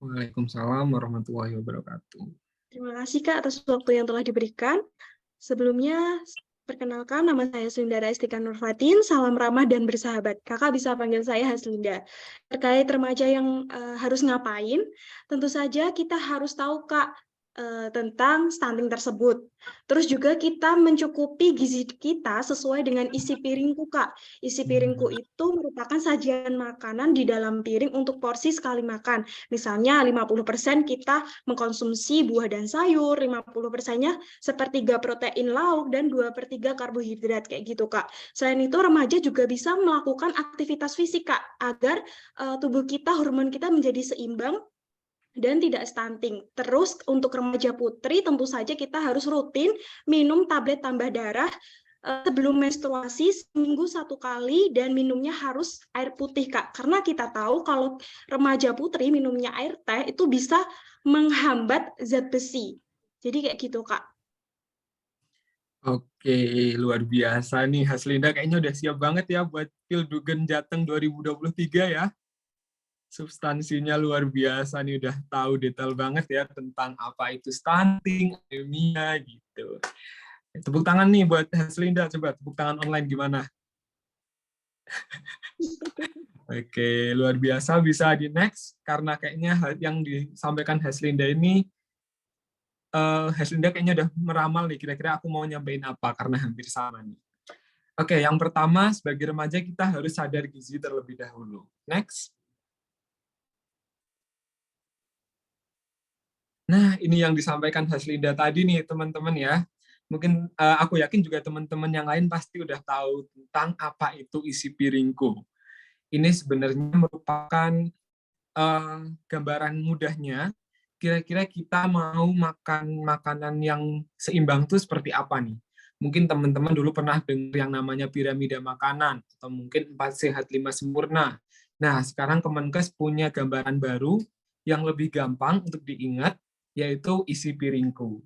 [SPEAKER 3] Waalaikumsalam warahmatullahi wabarakatuh.
[SPEAKER 4] Terima kasih Kak atas waktu yang telah diberikan. Sebelumnya, perkenalkan nama saya Haslinda Raistika Nurfatin, salam ramah dan bersahabat. Kakak bisa panggil saya Haslinda. Terkait remaja yang harus ngapain, tentu saja kita harus tahu Kak tentang stunting tersebut. Terus juga kita mencukupi gizi kita sesuai dengan isi piringku, Kak. Isi piringku itu merupakan sajian makanan di dalam piring untuk porsi sekali makan. Misalnya 50% kita mengkonsumsi buah dan sayur, 50%-nya sepertiga protein lauk, dan 2/3 karbohidrat, kayak gitu, Kak. Selain itu, remaja juga bisa melakukan aktivitas fisik, Kak, agar tubuh kita, hormon kita menjadi seimbang dan tidak stunting. Terus untuk remaja putri tentu saja kita harus rutin minum tablet tambah darah sebelum menstruasi seminggu 1 kali, dan minumnya harus air putih, Kak. Karena kita tahu kalau remaja putri minumnya air teh itu bisa menghambat zat besi. Jadi kayak gitu, Kak.
[SPEAKER 3] Oke, luar biasa nih Haslinda, kayaknya udah siap banget ya buat Pildugen Jateng 2023 ya. Substansinya luar biasa nih, udah tahu detail banget ya tentang apa itu stunting, anemia gitu. Tepuk tangan nih buat Haslinda, coba tepuk tangan online gimana? Oke, luar biasa, bisa di next karena kayaknya yang disampaikan Haslinda ini Haslinda kayaknya udah meramal nih, kira-kira aku mau nyampein apa karena hampir sama nih. Oke, yang pertama sebagai remaja kita harus sadar gizi terlebih dahulu. Next. Nah, ini yang disampaikan Haslinda tadi nih, teman-teman ya. Mungkin aku yakin juga teman-teman yang lain pasti udah tahu tentang apa itu isi piringku. Ini sebenarnya merupakan gambaran mudahnya, kira-kira kita mau makan makanan yang seimbang itu seperti apa nih? Mungkin teman-teman dulu pernah dengar yang namanya piramida makanan, atau mungkin 4 sehat 5 sempurna. Nah, sekarang Kemenkes punya gambaran baru yang lebih gampang untuk diingat, yaitu isi piringku.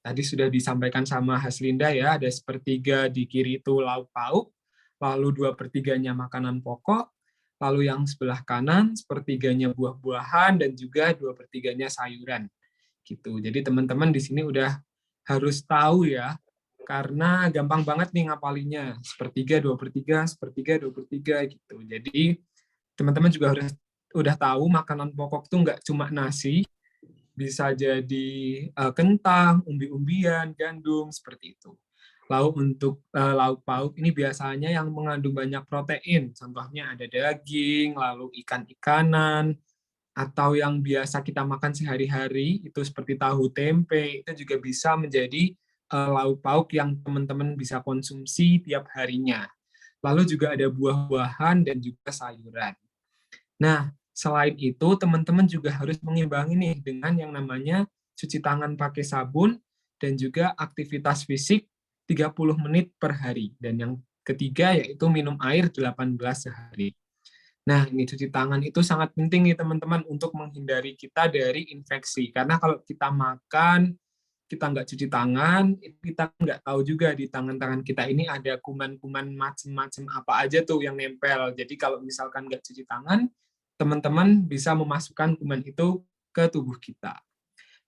[SPEAKER 3] Tadi sudah disampaikan sama Haslinda ya, ada 1/3 di kiri itu lauk pauk, lalu 2/3-nya makanan pokok, lalu yang sebelah kanan 1/3-nya buah-buahan, dan juga 2/3-nya sayuran. Gitu. Jadi teman-teman di sini udah harus tahu ya, karena gampang banget nih ngapalinya. 1/3, 2/3, 1/3, 2/3 gitu. Jadi teman-teman juga harus udah tahu makanan pokok tuh nggak cuma nasi, bisa jadi kentang, umbi-umbian, gandum, seperti itu. Lalu untuk lauk pauk ini biasanya yang mengandung banyak protein, contohnya ada daging, lalu ikan-ikanan, atau yang biasa kita makan sehari-hari, itu seperti tahu tempe, itu juga bisa menjadi lauk pauk yang teman-teman bisa konsumsi tiap harinya. Lalu juga ada buah-buahan dan juga sayuran. Nah, selain itu, teman-teman juga harus mengimbangi nih dengan yang namanya cuci tangan pakai sabun dan juga aktivitas fisik 30 menit per hari. Dan yang ketiga yaitu minum air 18 sehari. Nah, ini cuci tangan itu sangat penting nih teman-teman untuk menghindari kita dari infeksi. Karena kalau kita makan, kita nggak cuci tangan, kita nggak tahu juga di tangan-tangan kita ini ada kuman-kuman macam-macam apa aja tuh yang nempel. Jadi kalau misalkan nggak cuci tangan, teman-teman bisa memasukkan kuman itu ke tubuh kita.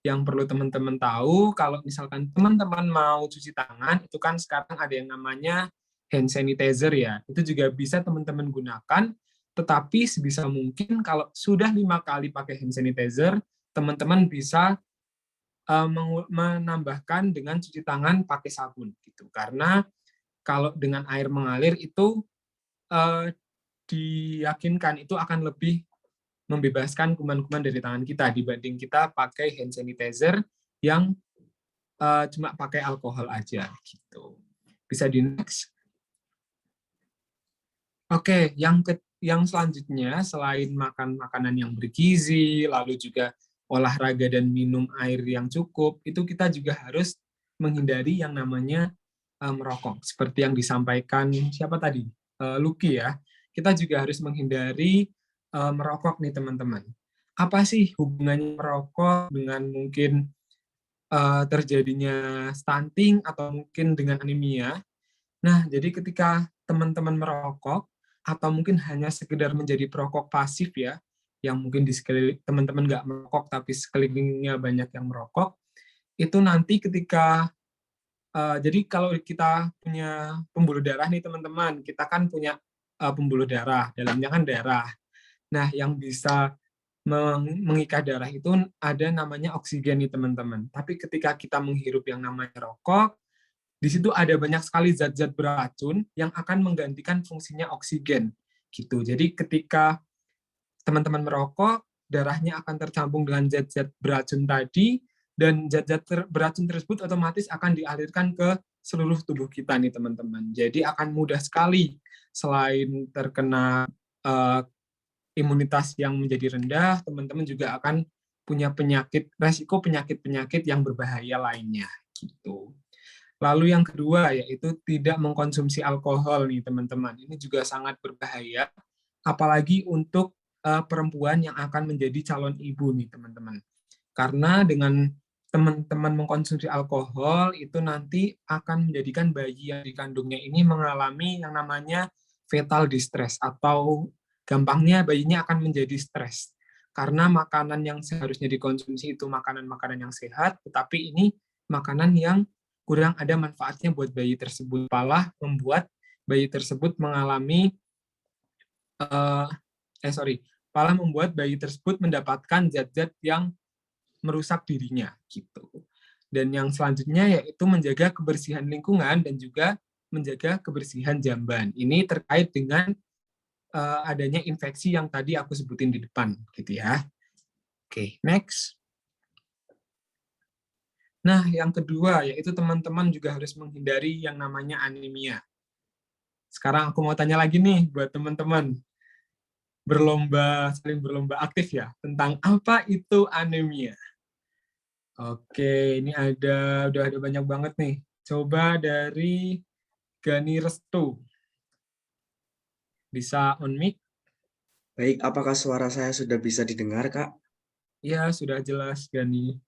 [SPEAKER 3] Yang perlu teman-teman tahu, kalau misalkan teman-teman mau cuci tangan, itu kan sekarang ada yang namanya hand sanitizer ya. Itu juga bisa teman-teman gunakan, tetapi sebisa mungkin kalau sudah 5 kali pakai hand sanitizer, teman-teman bisa menambahkan dengan cuci tangan pakai sabun gitu. Karena kalau dengan air mengalir itu diyakinkan itu akan lebih membebaskan kuman-kuman dari tangan kita dibanding kita pakai hand sanitizer yang cuma pakai alkohol aja gitu. Bisa di next. Oke, yang selanjutnya, selain makan makanan yang bergizi, lalu juga olahraga dan minum air yang cukup, itu kita juga harus menghindari yang namanya merokok. Seperti yang disampaikan siapa tadi? Lucky ya. Kita juga harus menghindari merokok nih teman-teman. Apa sih hubungannya merokok dengan mungkin terjadinya stunting atau mungkin dengan anemia? Nah, jadi ketika teman-teman merokok, atau mungkin hanya sekedar menjadi perokok pasif ya, yang mungkin di sekeliling teman-teman nggak merokok tapi sekelilingnya banyak yang merokok, itu nanti ketika jadi kalau kita punya pembuluh darah nih teman-teman, kita kan punya pembuluh darah, dalamnya kan darah. Nah, yang bisa mengikat darah itu ada namanya oksigen nih teman-teman. Tapi ketika kita menghirup yang namanya rokok, di situ ada banyak sekali zat-zat beracun yang akan menggantikan fungsinya oksigen gitu. Jadi ketika teman-teman merokok, darahnya akan tercampur dengan zat-zat beracun tadi, dan zat-zat beracun tersebut otomatis akan dialirkan ke seluruh tubuh kita nih teman-teman. Jadi akan mudah sekali selain terkena imunitas yang menjadi rendah, teman-teman juga akan punya resiko penyakit-penyakit yang berbahaya lainnya gitu. Lalu yang kedua yaitu tidak mengkonsumsi alkohol nih teman-teman. Ini juga sangat berbahaya, apalagi untuk perempuan yang akan menjadi calon ibu nih teman-teman. Karena dengan teman-teman mengkonsumsi alkohol itu nanti akan menjadikan bayi yang dikandungnya ini mengalami yang namanya fetal distress, atau gampangnya bayinya akan menjadi stres. Karena makanan yang seharusnya dikonsumsi itu makanan-makanan yang sehat, tetapi ini makanan yang kurang ada manfaatnya buat bayi tersebut, malah membuat bayi tersebut mengalami malah membuat bayi tersebut mendapatkan zat-zat yang merusak dirinya gitu. Dan yang selanjutnya yaitu menjaga kebersihan lingkungan dan juga menjaga kebersihan jamban. Ini terkait dengan adanya infeksi yang tadi aku sebutin di depan gitu ya. Oke, next. Nah, yang kedua, yaitu teman-teman juga harus menghindari yang namanya anemia. Sekarang aku mau tanya lagi nih buat teman-teman. Saling berlomba aktif ya, tentang apa itu anemia. Oke, ini udah ada banyak banget nih. Coba dari Gani Restu. Bisa on mic?
[SPEAKER 9] Baik, apakah suara saya sudah bisa didengar, Kak?
[SPEAKER 3] Ya, sudah jelas, Gani.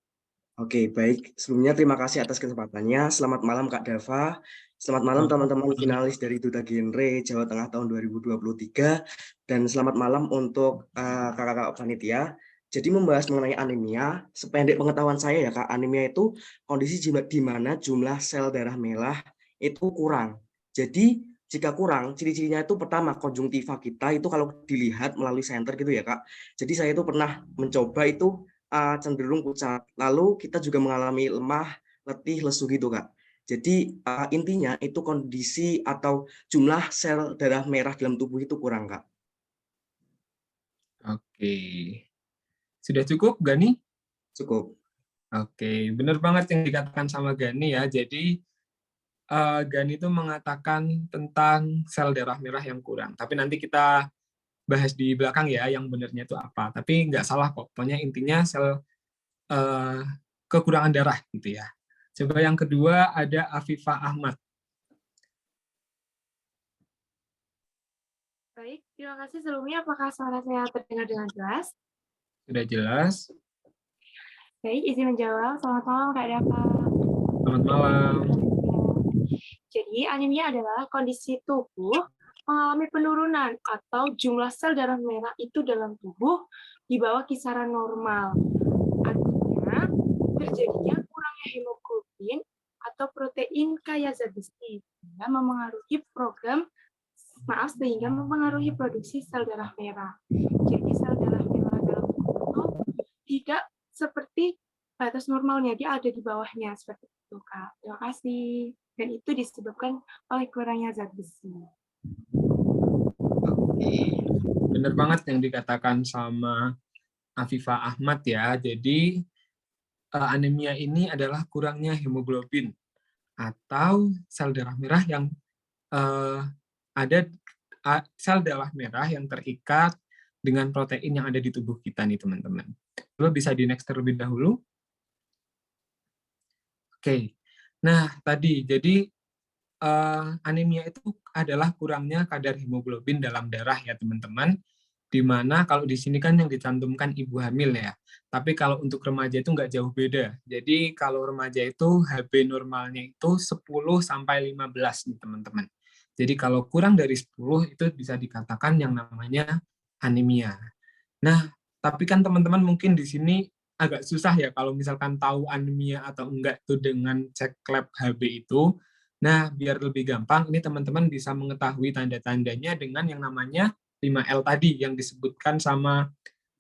[SPEAKER 9] Oke, baik. Sebelumnya terima kasih atas kesempatannya. Selamat malam, Kak Dava. Selamat malam, teman-teman finalis dari Duta Genre Jawa Tengah tahun 2023. Dan selamat malam untuk kakak-kakak panitia. Jadi membahas mengenai anemia, sependek pengetahuan saya ya, Kak, anemia itu kondisi di mana jumlah sel darah merah itu kurang. Jadi jika kurang, ciri-cirinya itu pertama, konjungtiva kita itu kalau dilihat melalui senter gitu ya, Kak. Jadi saya itu pernah mencoba itu cenderung pucat. Lalu kita juga mengalami lemah, letih, lesu gitu, Kak. Jadi intinya itu kondisi atau jumlah sel darah merah dalam tubuh itu kurang, Kak.
[SPEAKER 3] Oke. Sudah cukup, Gani?
[SPEAKER 9] Cukup.
[SPEAKER 3] Oke, benar banget yang dikatakan sama Gani ya. Jadi Gani itu mengatakan tentang sel darah merah yang kurang. Tapi nanti kita bahas di belakang ya, yang benernya itu apa. Tapi nggak salah kok. Pokoknya intinya sel kekurangan darah gitu ya. Coba yang kedua ada Afifah Ahmad.
[SPEAKER 4] Baik, terima kasih sebelumnya. Apakah suara saya terdengar dengan jelas?
[SPEAKER 3] Sudah jelas.
[SPEAKER 4] Baik, izin menjawab. Selamat malam, Kak Dava.
[SPEAKER 3] Selamat malam.
[SPEAKER 4] Jadi, anemia adalah kondisi tubuh mengalami penurunan atau jumlah sel darah merah itu dalam tubuh di bawah kisaran normal. Artinya, terjadinya kurangnya hemoglobin atau protein kaya zat besi sehingga mempengaruhi produksi sel darah merah. Jadi sel darah merah dalam tubuh itu tidak seperti batas normalnya, dia ada di bawahnya seperti itu, Kak. Terima kasih. Dan itu disebabkan oleh kurangnya zat besi.
[SPEAKER 3] Benar banget yang dikatakan sama Afifah Ahmad ya. Jadi anemia ini adalah kurangnya hemoglobin atau sel darah merah yang ada sel darah merah yang terikat dengan protein yang ada di tubuh kita nih teman-teman. Coba bisa di next terlebih dahulu. Oke, nah tadi jadi anemia itu adalah kurangnya kadar hemoglobin dalam darah ya teman-teman. Di mana kalau di sini kan yang dicantumkan ibu hamil ya. Tapi kalau untuk remaja itu nggak jauh beda. Jadi kalau remaja itu HB normalnya itu 10 sampai 15 nih teman-teman. Jadi kalau kurang dari 10 itu bisa dikatakan yang namanya anemia. Nah, tapi kan teman-teman mungkin di sini agak susah ya kalau misalkan tahu anemia atau enggak itu dengan cek lab HB itu. Nah, biar lebih gampang, ini teman-teman bisa mengetahui tanda-tandanya dengan yang namanya 5L tadi yang disebutkan sama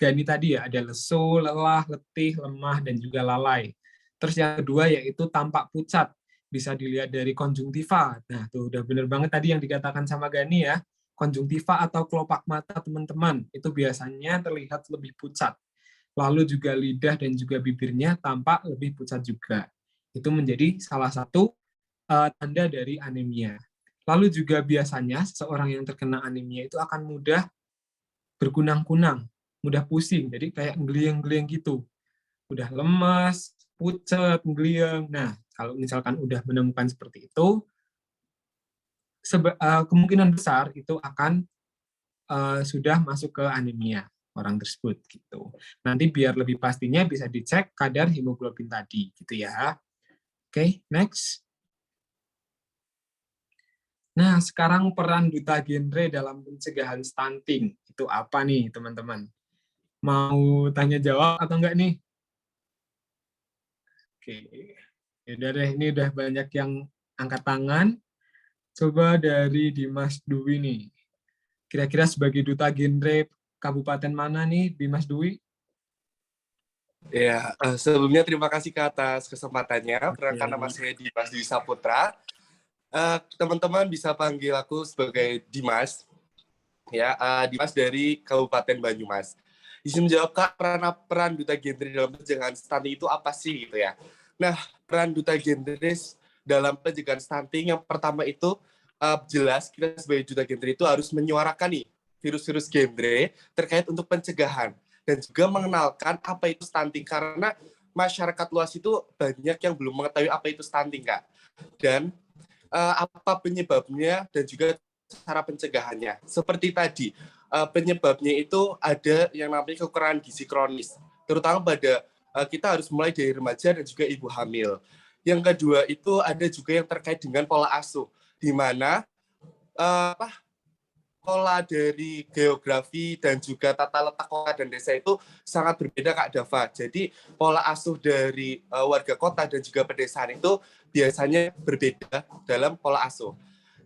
[SPEAKER 3] Gani tadi ya, ada lesu, lelah, letih, lemah, dan juga lalai. Terus yang kedua yaitu tampak pucat, bisa dilihat dari konjungtiva. Nah, tuh udah bener banget tadi yang dikatakan sama Gani ya, konjungtiva atau kelopak mata teman-teman, itu biasanya terlihat lebih pucat. Lalu juga lidah dan juga bibirnya tampak lebih pucat juga. Itu menjadi salah satu tanda dari anemia. Lalu juga biasanya seseorang yang terkena anemia itu akan mudah berkunang-kunang, mudah pusing, jadi kayak ngeliyeng-ngeliyeng gitu. Udah lemas, pucat, ngeliyeng. Nah, kalau misalkan udah menemukan seperti itu, kemungkinan besar itu akan sudah masuk ke anemia orang tersebut gitu. Nanti biar lebih pastinya bisa dicek kadar hemoglobin tadi gitu ya. Oke, next. Nah, sekarang peran duta genre dalam pencegahan stunting itu apa nih, teman-teman? Mau tanya jawab atau enggak nih? Oke, yaudah deh, ini udah banyak yang angkat tangan. Coba dari Dimas Dwi nih. Kira-kira sebagai duta genre kabupaten mana nih, Dimas Dwi?
[SPEAKER 10] Ya, sebelumnya terima kasih atas kesempatannya. Perkenalkan nama saya Dimas Dwi Saputra. Teman-teman bisa panggil aku sebagai Dimas. Ya, Dimas dari Kabupaten Banyumas. Izin menjawab Kak, peran duta genre dalam pencegahan stunting itu apa sih gitu ya? Nah, peran duta genre dalam pencegahan stunting yang pertama itu jelas kita sebagai duta genre itu harus menyuarakan nih virus-virus genre terkait untuk pencegahan dan juga mengenalkan apa itu stunting karena masyarakat luas itu banyak yang belum mengetahui apa itu stunting Kak. Dan apa penyebabnya dan juga cara pencegahannya. Seperti tadi, penyebabnya itu ada yang namanya kekurangan gizi kronis, terutama pada kita harus mulai dari remaja dan juga ibu hamil. Yang kedua itu ada juga yang terkait dengan pola asuh, di mana pola dari geografi dan juga tata letak kota dan desa itu sangat berbeda Kak Dava. Jadi pola asuh dari warga kota dan juga pedesaan itu biasanya berbeda dalam pola asuh.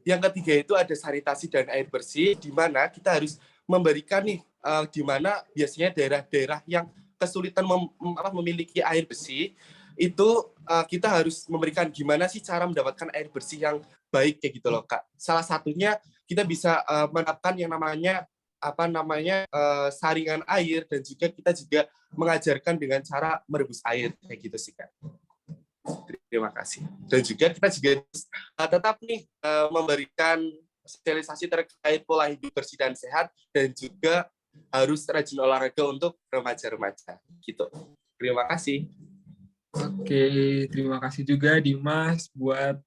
[SPEAKER 10] Yang ketiga itu ada sanitasi dan air bersih, di mana kita harus memberikan nih, di mana biasanya daerah-daerah yang kesulitan memiliki air bersih, itu kita harus memberikan gimana sih cara mendapatkan air bersih yang baik kayak gitu loh Kak. Salah satunya kita bisa menerapkan yang namanya saringan air dan juga kita juga mengajarkan dengan cara merebus air kayak gitu sih Kak. Terima kasih. Dan juga kita juga tetap nih memberikan sosialisasi terkait pola hidup bersih dan sehat dan juga harus rajin olahraga untuk remaja-remaja gitu. Terima kasih.
[SPEAKER 3] Oke, terima kasih juga Dimas buat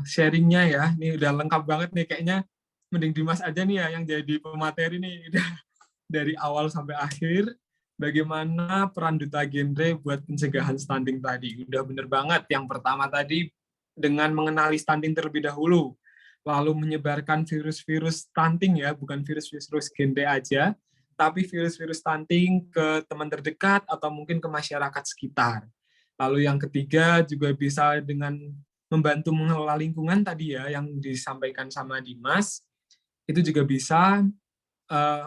[SPEAKER 3] sharingnya ya. Ini udah lengkap banget nih kayaknya. Mending Dimas aja nih ya yang jadi pemateri nih udah dari awal sampai akhir. Bagaimana peran duta genre buat pencegahan stunting tadi? Udah bener banget. Yang pertama tadi dengan mengenali stunting terlebih dahulu, lalu menyebarkan virus-virus stunting ya, bukan virus-virus genre aja, tapi virus-virus stunting ke teman terdekat atau mungkin ke masyarakat sekitar. Lalu yang ketiga juga bisa dengan membantu mengelola lingkungan tadi ya, yang disampaikan sama Dimas, itu juga bisa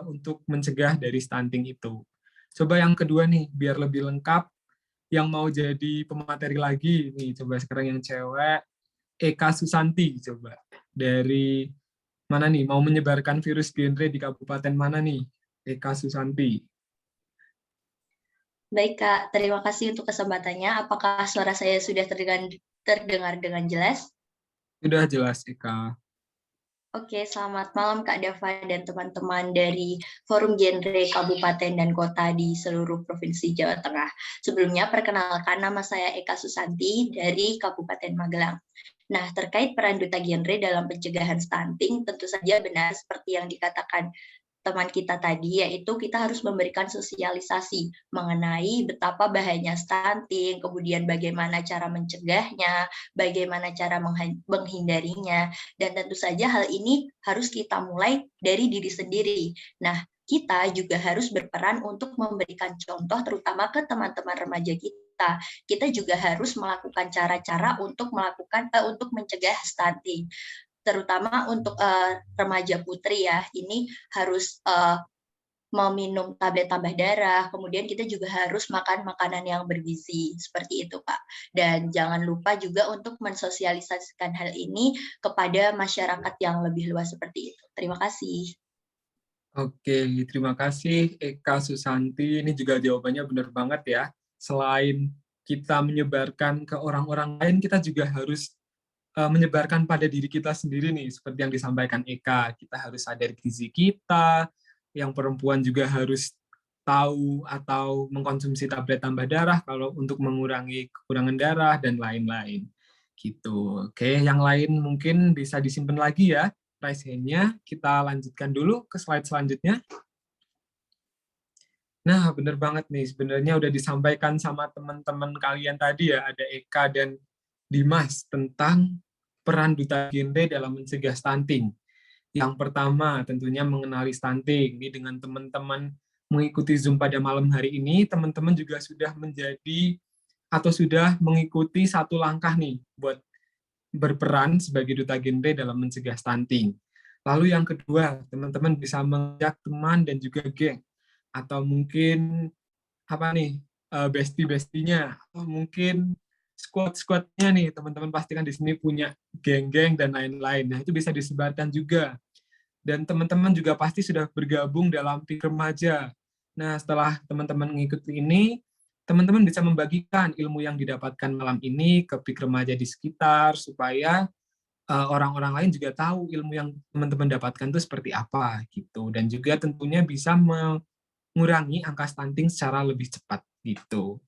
[SPEAKER 3] untuk mencegah dari stunting itu. Coba yang kedua nih, biar lebih lengkap, yang mau jadi pemateri lagi, nih coba sekarang yang cewek, Eka Susanti, coba. Dari mana nih, mau menyebarkan virus genre di kabupaten mana nih, Eka Susanti?
[SPEAKER 11] Baik Kak, terima kasih untuk kesempatannya. Apakah suara saya sudah terdengar dengan jelas?
[SPEAKER 3] Sudah jelas, Eka.
[SPEAKER 11] Oke, selamat malam Kak Dava dan teman-teman dari Forum Genre Kabupaten dan Kota di seluruh Provinsi Jawa Tengah. Sebelumnya, perkenalkan nama saya Eka Susanti dari Kabupaten Magelang. Nah, terkait peran Duta Genre dalam pencegahan stunting, tentu saja benar seperti yang dikatakan teman kita tadi, yaitu kita harus memberikan sosialisasi mengenai betapa bahayanya stunting, kemudian bagaimana cara mencegahnya, bagaimana cara menghindarinya, dan tentu saja hal ini harus kita mulai dari diri sendiri. Nah, kita juga harus berperan untuk memberikan contoh terutama ke teman-teman remaja kita. Kita juga harus melakukan cara-cara untuk mencegah stunting. Terutama untuk remaja putri ya, ini harus meminum tablet tambah darah, kemudian kita juga harus makan makanan yang bergizi, seperti itu Pak. Dan jangan lupa juga untuk mensosialisasikan hal ini kepada masyarakat yang lebih luas seperti itu. Terima kasih.
[SPEAKER 3] Oke, terima kasih Eka Susanti. Ini juga jawabannya benar banget ya. Selain kita menyebarkan ke orang-orang lain, kita juga harus menyebarkan pada diri kita sendiri nih, seperti yang disampaikan Eka. Kita harus sadar gizi kita, yang perempuan juga harus tahu atau mengkonsumsi tablet tambah darah kalau untuk mengurangi kekurangan darah dan lain-lain. Gitu. Oke, yang lain mungkin bisa disimpan lagi ya raise hand-nya. Kita lanjutkan dulu ke slide selanjutnya. Nah, benar banget nih. Sebenarnya udah disampaikan sama teman-teman kalian tadi ya, ada Eka dan Dimas tentang peran Duta Genre dalam mencegah stunting. Yang pertama, tentunya mengenali stunting. Ini dengan teman-teman mengikuti Zoom pada malam hari ini, teman-teman juga sudah menjadi atau sudah mengikuti satu langkah nih buat berperan sebagai Duta Genre dalam mencegah stunting. Lalu yang kedua, teman-teman bisa mengajak teman dan juga geng. Atau mungkin apa nih, bestie-bestinya, atau mungkin squad-squadnya nih, teman-teman pasti kan di sini punya geng-geng dan lain-lain. Nah, itu bisa disebarkan juga. Dan teman-teman juga pasti sudah bergabung dalam PIK remaja. Nah, setelah teman-teman mengikuti ini, teman-teman bisa membagikan ilmu yang didapatkan malam ini ke PIK remaja di sekitar, supaya orang-orang lain juga tahu ilmu yang teman-teman dapatkan itu seperti apa, gitu. Dan juga tentunya bisa mengurangi angka stunting secara lebih cepat, gitu.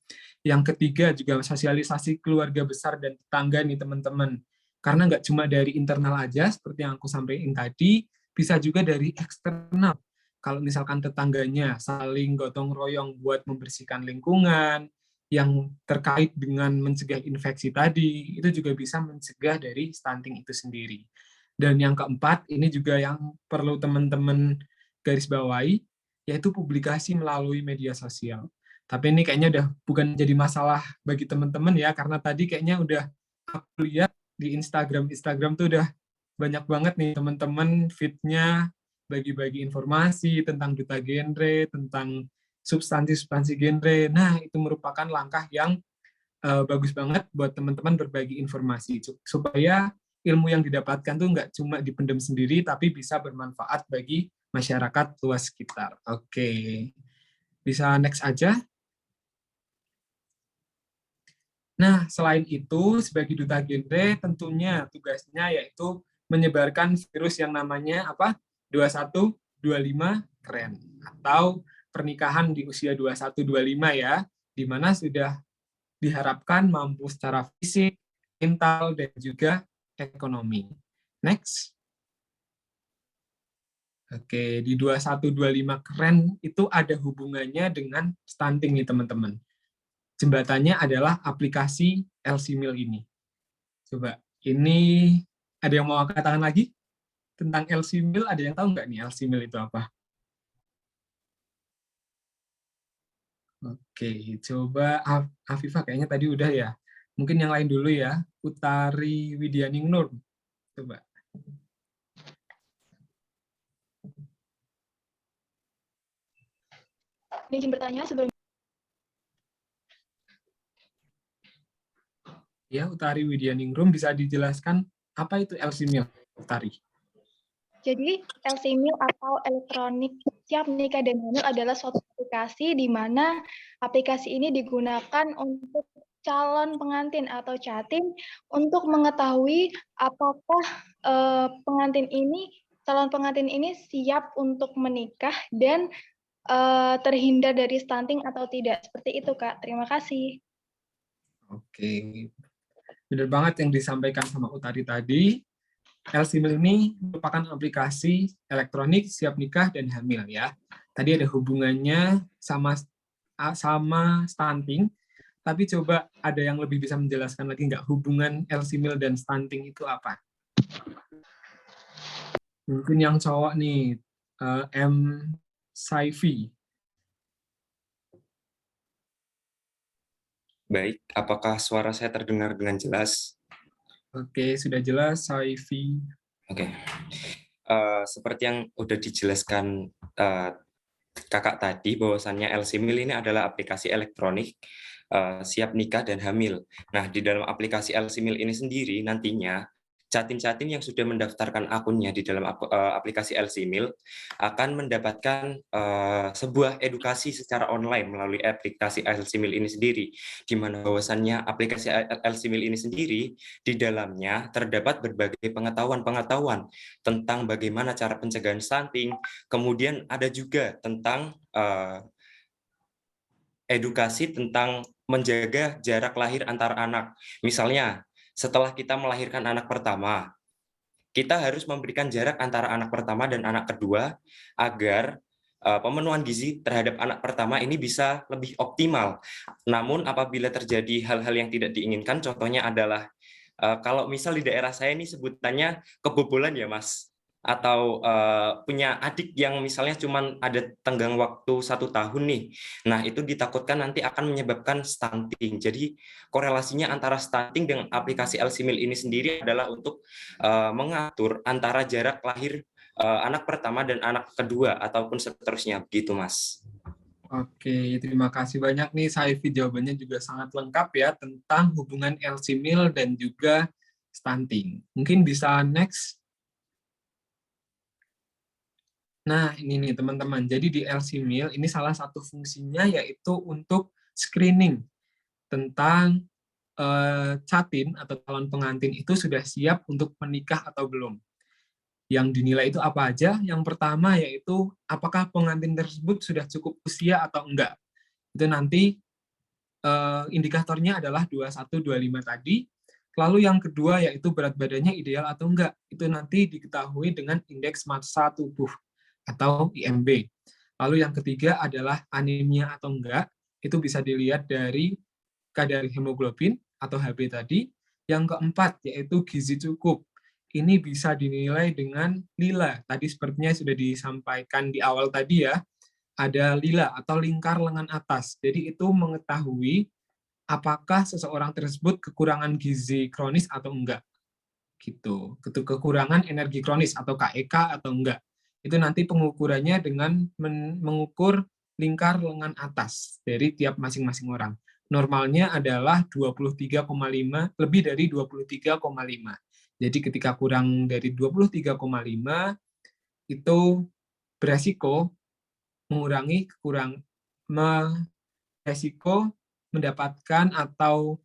[SPEAKER 3] Yang ketiga juga sosialisasi keluarga besar dan tetangga nih teman-teman. Karena nggak cuma dari internal aja, seperti yang aku sampaikan tadi, bisa juga dari eksternal. Kalau misalkan tetangganya saling gotong royong buat membersihkan lingkungan, yang terkait dengan mencegah infeksi tadi, itu juga bisa mencegah dari stunting itu sendiri. Dan yang keempat, ini juga yang perlu teman-teman garis bawahi, yaitu publikasi melalui media sosial. Tapi ini kayaknya udah bukan jadi masalah bagi teman-teman ya, karena tadi kayaknya udah aku lihat di Instagram tuh udah banyak banget nih teman-teman feed-nya bagi-bagi informasi tentang Duta Genre, tentang substansi-substansi genre. Nah, itu merupakan langkah yang bagus banget buat teman-teman berbagi informasi, supaya ilmu yang didapatkan tuh nggak cuma dipendam sendiri, tapi bisa bermanfaat bagi masyarakat luas sekitar. Oke, bisa next aja. Nah, selain itu, sebagai Duta Genre, tentunya tugasnya yaitu menyebarkan virus yang namanya apa? 21-25 keren. Atau pernikahan di usia 21-25 ya, di mana sudah diharapkan mampu secara fisik, mental, dan juga ekonomi. Next. Oke, di 21-25 keren itu ada hubungannya dengan stunting nih teman-teman. Jembatannya adalah aplikasi LC-Meal ini. Coba, ini ada yang mau katakan lagi? Tentang LC-Meal, ada yang tahu nggak nih LC-Meal itu apa? Oke, coba Afifah kayaknya tadi udah ya. Mungkin yang lain dulu ya. Utari Widyaning Nur. Coba.
[SPEAKER 4] Izin bertanya sebelum.
[SPEAKER 3] Ya, Utari Widyaningrum, bisa dijelaskan apa itu LC-Meal, Utari?
[SPEAKER 4] Jadi, LC-Meal atau elektronik siap nikah dan hamil adalah suatu aplikasi di mana aplikasi ini digunakan untuk calon pengantin atau catin untuk mengetahui apakah calon pengantin ini siap untuk menikah dan terhindar dari stunting atau tidak. Seperti itu, Kak. Terima kasih.
[SPEAKER 3] Oke, benar banget yang disampaikan sama Utari tadi. LCMIL ini merupakan aplikasi elektronik siap nikah dan hamil ya. Tadi ada hubungannya sama stunting, tapi coba ada yang lebih bisa menjelaskan lagi nggak hubungan LCMIL dan stunting itu apa? Mungkin yang cowok nih, M. Saifi.
[SPEAKER 12] Baik, apakah suara saya terdengar dengan jelas?
[SPEAKER 3] Oke, sudah jelas, Saifi.
[SPEAKER 12] Oke. Seperti yang udah dijelaskan kakak tadi, bahwasannya LCMIL ini adalah aplikasi elektronik siap nikah dan hamil. Nah, di dalam aplikasi LCMIL ini sendiri nantinya catin-catin yang sudah mendaftarkan akunnya di dalam aplikasi LCMIL akan mendapatkan sebuah edukasi secara online melalui aplikasi LCMIL ini sendiri, di mana bahwasannya aplikasi LCMIL ini sendiri di dalamnya terdapat berbagai pengetahuan tentang bagaimana cara pencegahan stunting, kemudian ada juga tentang edukasi tentang menjaga jarak lahir antar anak. Misalnya, setelah kita melahirkan anak pertama, kita harus memberikan jarak antara anak pertama dan anak kedua agar pemenuhan gizi terhadap anak pertama ini bisa lebih optimal. Namun apabila terjadi hal-hal yang tidak diinginkan, contohnya adalah kalau misal di daerah saya ini sebutannya kebobolan ya Mas, atau punya adik yang misalnya cuma ada tenggang waktu 1 tahun nih. Nah, itu ditakutkan nanti akan menyebabkan stunting. Jadi, korelasinya antara stunting dengan aplikasi LCMIL ini sendiri adalah untuk mengatur antara jarak lahir anak pertama dan anak kedua, ataupun seterusnya. Begitu, Mas.
[SPEAKER 3] Oke, terima kasih banyak nih Saifi, jawabannya juga sangat lengkap ya tentang hubungan LCMIL dan juga stunting. Mungkin bisa next. Nah, ini nih teman-teman. Jadi di LCMIL ini salah satu fungsinya yaitu untuk screening tentang catin atau calon pengantin itu sudah siap untuk menikah atau belum. Yang dinilai itu apa aja? Yang pertama yaitu apakah pengantin tersebut sudah cukup usia atau enggak. Itu nanti indikatornya adalah 21, 25 tadi. Lalu yang kedua yaitu berat badannya ideal atau enggak. Itu nanti diketahui dengan indeks massa tubuh atau IMB. Lalu yang ketiga adalah anemia atau enggak. Itu bisa dilihat dari kadar hemoglobin atau HB tadi. Yang keempat yaitu gizi cukup. Ini bisa dinilai dengan lila. Tadi sepertinya sudah disampaikan di awal tadi ya. Ada lila atau lingkar lengan atas. Jadi itu mengetahui apakah seseorang tersebut kekurangan gizi kronis atau enggak. Gitu. Kekurangan energi kronis atau KEK atau enggak. Itu nanti pengukurannya dengan mengukur lingkar lengan atas dari tiap masing-masing orang. Normalnya adalah 23,5, lebih dari 23,5. Jadi ketika kurang dari 23,5, itu beresiko mengurangi resiko mendapatkan atau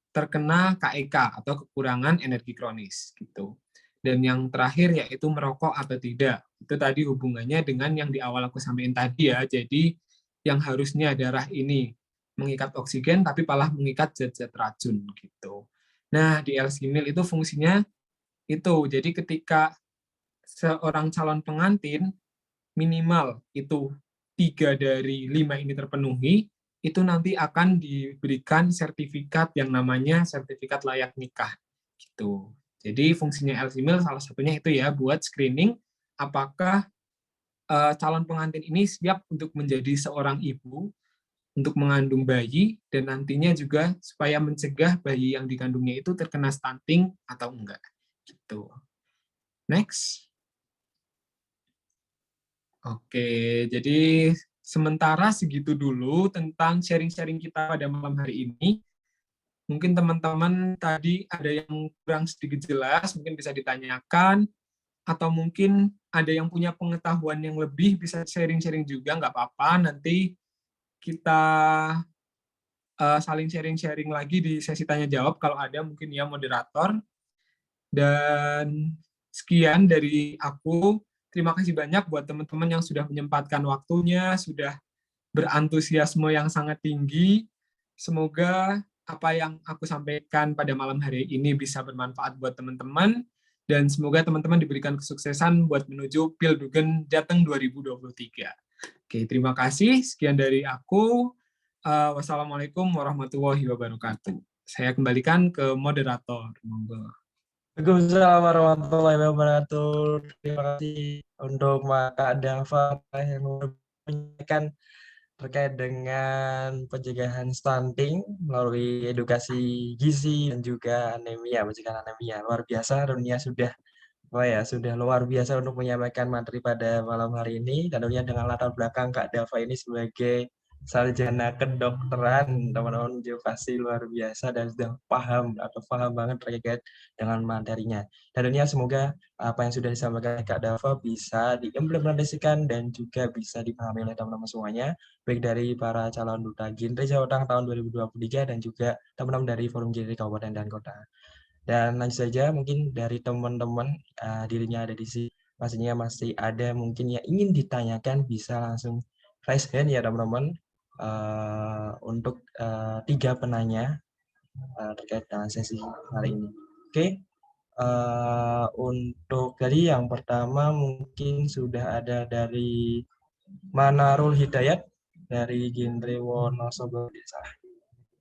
[SPEAKER 3] terkena KEK atau kekurangan energi kronis gitu. Dan yang terakhir yaitu merokok atau tidak. Itu tadi hubungannya dengan yang di awal aku sampaikan tadi ya. Jadi yang harusnya darah ini mengikat oksigen tapi malah mengikat zat-zat racun gitu. Nah, di LCMIL itu fungsinya itu. Jadi ketika seorang calon pengantin minimal itu 3 dari 5 ini terpenuhi, itu nanti akan diberikan sertifikat yang namanya sertifikat layak nikah gitu. Jadi fungsinya LCMIL salah satunya itu ya buat screening apakah calon pengantin ini siap untuk menjadi seorang ibu, untuk mengandung bayi, dan nantinya juga supaya mencegah bayi yang dikandungnya itu terkena stunting atau enggak. Gitu. Next. Oke, jadi sementara segitu dulu tentang sharing-sharing kita pada malam hari ini. Mungkin teman-teman tadi ada yang kurang sedikit jelas, mungkin bisa ditanyakan, atau mungkin ada yang punya pengetahuan yang lebih, bisa sharing-sharing juga, nggak apa-apa, nanti kita saling sharing-sharing lagi di sesi tanya-jawab kalau ada mungkin ya moderator. Dan sekian dari aku. Terima kasih banyak buat teman-teman yang sudah menyempatkan waktunya, sudah berantusiasme yang sangat tinggi. Semoga apa yang aku sampaikan pada malam hari ini bisa bermanfaat buat teman-teman, dan semoga teman-teman diberikan kesuksesan buat menuju Pildugen Jateng 2023. Oke, terima kasih. Sekian dari aku. Wassalamualaikum warahmatullahi wabarakatuh. Saya kembalikan ke moderator. Monggo.
[SPEAKER 1] Waalaikumsalam warahmatullahi wabarakatuh. Terima kasih untuk Kak Dava yang menyampaikan terkait dengan pencegahan stunting melalui edukasi gizi dan juga anemia, pencegahan anemia. Luar biasa, dunia sudah luar biasa untuk menyampaikan materi pada malam hari ini, dan tentunya dengan latar belakang Kak Dava ini sebagai sarjana kedokteran, teman-teman juga pasti luar biasa dan sudah paham banget terkait dengan materinya. Dan tentunya semoga apa yang sudah disampaikan Kak Dava bisa diimplementasikan dan juga bisa dipahami oleh teman-teman semuanya, baik dari para calon duta Genre Jawa Tengah tahun 2023 dan juga teman-teman dari Forum Genre Kabupaten dan Kota. Dan lanjut saja, mungkin dari teman-teman dirinya ada di sini, pastinya masih ada mungkin yang ingin ditanyakan, bisa langsung raise hand ya teman-teman, untuk 3 penanya terkait dengan sesi hari ini. Oke, untuk tadi yang pertama mungkin sudah ada dari Manarul Hidayat dari Genre Wonosobo Desa.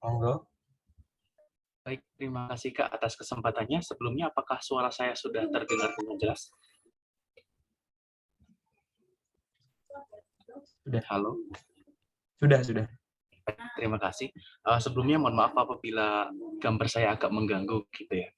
[SPEAKER 1] Monggo.
[SPEAKER 13] Baik, terima kasih Kak atas kesempatannya. Sebelumnya, apakah suara saya sudah terdengar dengan jelas?
[SPEAKER 1] Sudah.
[SPEAKER 13] Halo?
[SPEAKER 1] Sudah.
[SPEAKER 13] Terima kasih. Sebelumnya mohon maaf apabila gambar saya agak mengganggu gitu ya.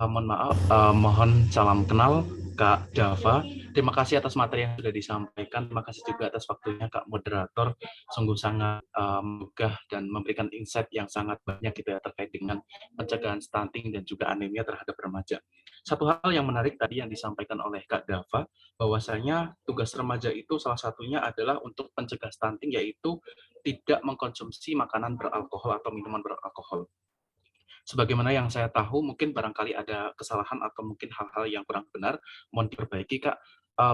[SPEAKER 13] Mohon maaf, mohon salam kenal Kak Dava. Terima kasih atas materi yang sudah disampaikan. Terima kasih juga atas waktunya Kak Moderator. Sungguh sangat megah dan memberikan insight yang sangat banyak gitu ya terkait dengan pencegahan stunting dan juga anemia terhadap remaja. Satu hal yang menarik tadi yang disampaikan oleh Kak Dava, bahwasanya tugas remaja itu salah satunya adalah untuk mencegah stunting, yaitu tidak mengkonsumsi makanan beralkohol atau minuman beralkohol. Sebagaimana yang saya tahu, mungkin barangkali ada kesalahan atau mungkin hal-hal yang kurang benar, mohon diperbaiki Kak.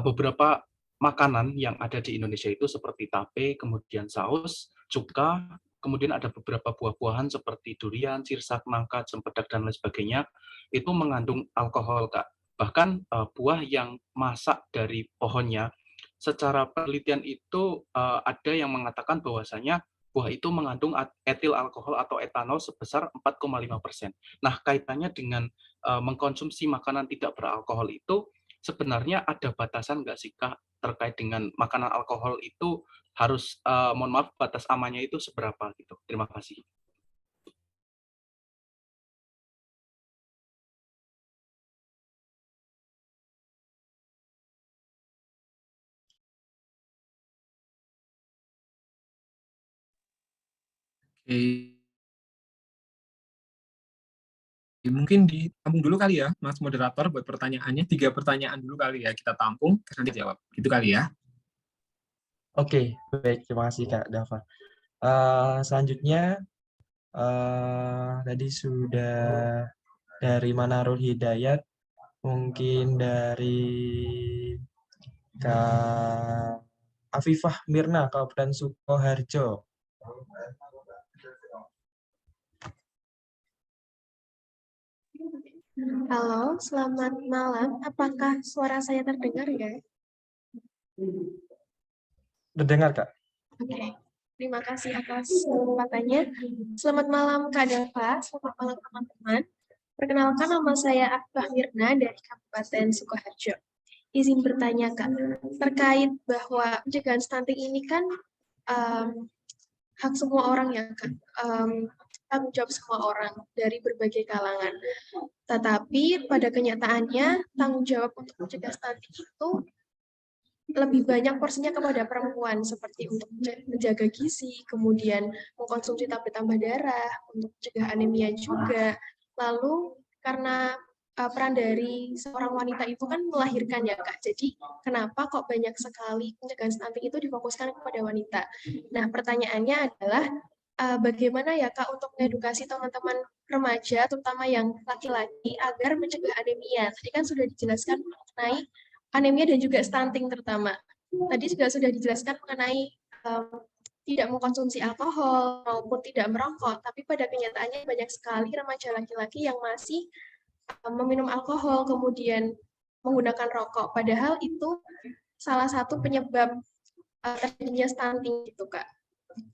[SPEAKER 13] Beberapa makanan yang ada di Indonesia itu seperti tape, kemudian saus, cuka, kemudian ada beberapa buah-buahan seperti durian, sirsak, nangka, cempedak, dan lain sebagainya, itu mengandung alkohol Kak. Bahkan buah yang masak dari pohonnya, secara penelitian itu ada yang mengatakan bahwasanya buah itu mengandung etil alkohol atau etanol sebesar 4,5%. Nah, kaitannya dengan mengkonsumsi makanan tidak beralkohol itu sebenarnya ada batasan nggak sih Kak terkait dengan makanan alkohol itu harus, mohon maaf, batas amannya itu seberapa gitu? Terima kasih.
[SPEAKER 3] Mungkin ditampung dulu kali ya, Mas Moderator, buat pertanyaannya. 3 pertanyaan dulu kali ya, kita tampung, nanti jawab. Gitu kali ya.
[SPEAKER 1] Oke, baik. Terima kasih Kak Dava. Selanjutnya, tadi sudah dari Manarul Hidayat, mungkin dari Kak Afifah Mirna, Kabupaten Sukoharjo.
[SPEAKER 4] Halo, selamat malam. Apakah suara saya terdengar ya?
[SPEAKER 1] Terdengar, Kak.
[SPEAKER 4] Oke, terima kasih atas kesempatannya. Selamat malam Kak Dava, selamat malam teman-teman. Perkenalkan, nama saya Afifah Mirna dari Kabupaten Sukoharjo. Izin bertanya Kak, terkait bahwa pencegahan stunting ini kan hak semua orang ya Kak, tanggung jawab semua orang dari berbagai kalangan. Tetapi pada kenyataannya tanggung jawab untuk mencegah stunting itu lebih banyak porsinya kepada perempuan, seperti untuk menjaga gizi, kemudian mengkonsumsi tablet tambah darah, untuk mencegah anemia juga. Lalu karena peran dari seorang wanita itu kan melahirkan ya Kak, jadi kenapa kok banyak sekali pencegahan stunting itu difokuskan kepada wanita? Nah pertanyaannya adalah, bagaimana ya Kak untuk mengedukasi teman-teman remaja, terutama yang laki-laki, agar mencegah anemia. Tadi kan sudah dijelaskan mengenai anemia dan juga stunting terutama. Tadi juga sudah dijelaskan mengenai tidak mengkonsumsi alkohol maupun tidak merokok, tapi pada kenyataannya banyak sekali remaja laki-laki yang masih meminum alkohol, kemudian menggunakan rokok. Padahal itu salah satu penyebab terjadinya stunting gitu Kak.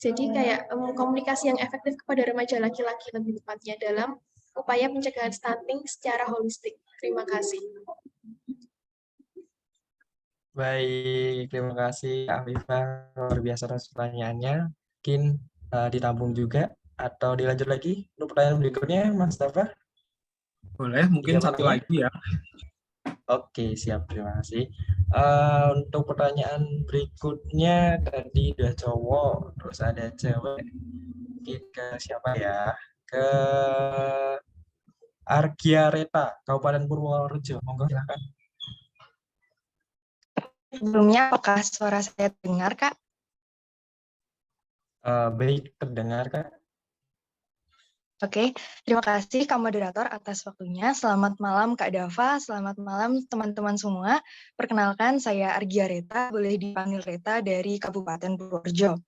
[SPEAKER 4] Jadi kayak komunikasi yang efektif kepada remaja laki-laki lebih tepatnya dalam upaya pencegahan stunting secara holistik. Terima kasih.
[SPEAKER 1] Baik, terima kasih Afifah, luar biasa atas pertanyaannya. Mungkin ditampung juga atau dilanjut lagi untuk pertanyaan berikutnya, Mas Dafa?
[SPEAKER 3] Boleh, mungkin satu lagi ya.
[SPEAKER 1] Oke, siap. Terima kasih. Untuk pertanyaan berikutnya, tadi udah cowok, terus ada cewek. Mungkin ke siapa ya? Ke Argiareta, Kabupaten Purworejo. Monggo silakan.
[SPEAKER 14] Sebelumnya, apakah suara saya dengar, Kak?
[SPEAKER 1] Baik, terdengar, Kak.
[SPEAKER 14] Oke, terima kasih Kak Moderator atas waktunya. Selamat malam Kak Dava, selamat malam teman-teman semua. Perkenalkan saya Argia Reta, boleh dipanggil Reta dari Kabupaten Purworejo.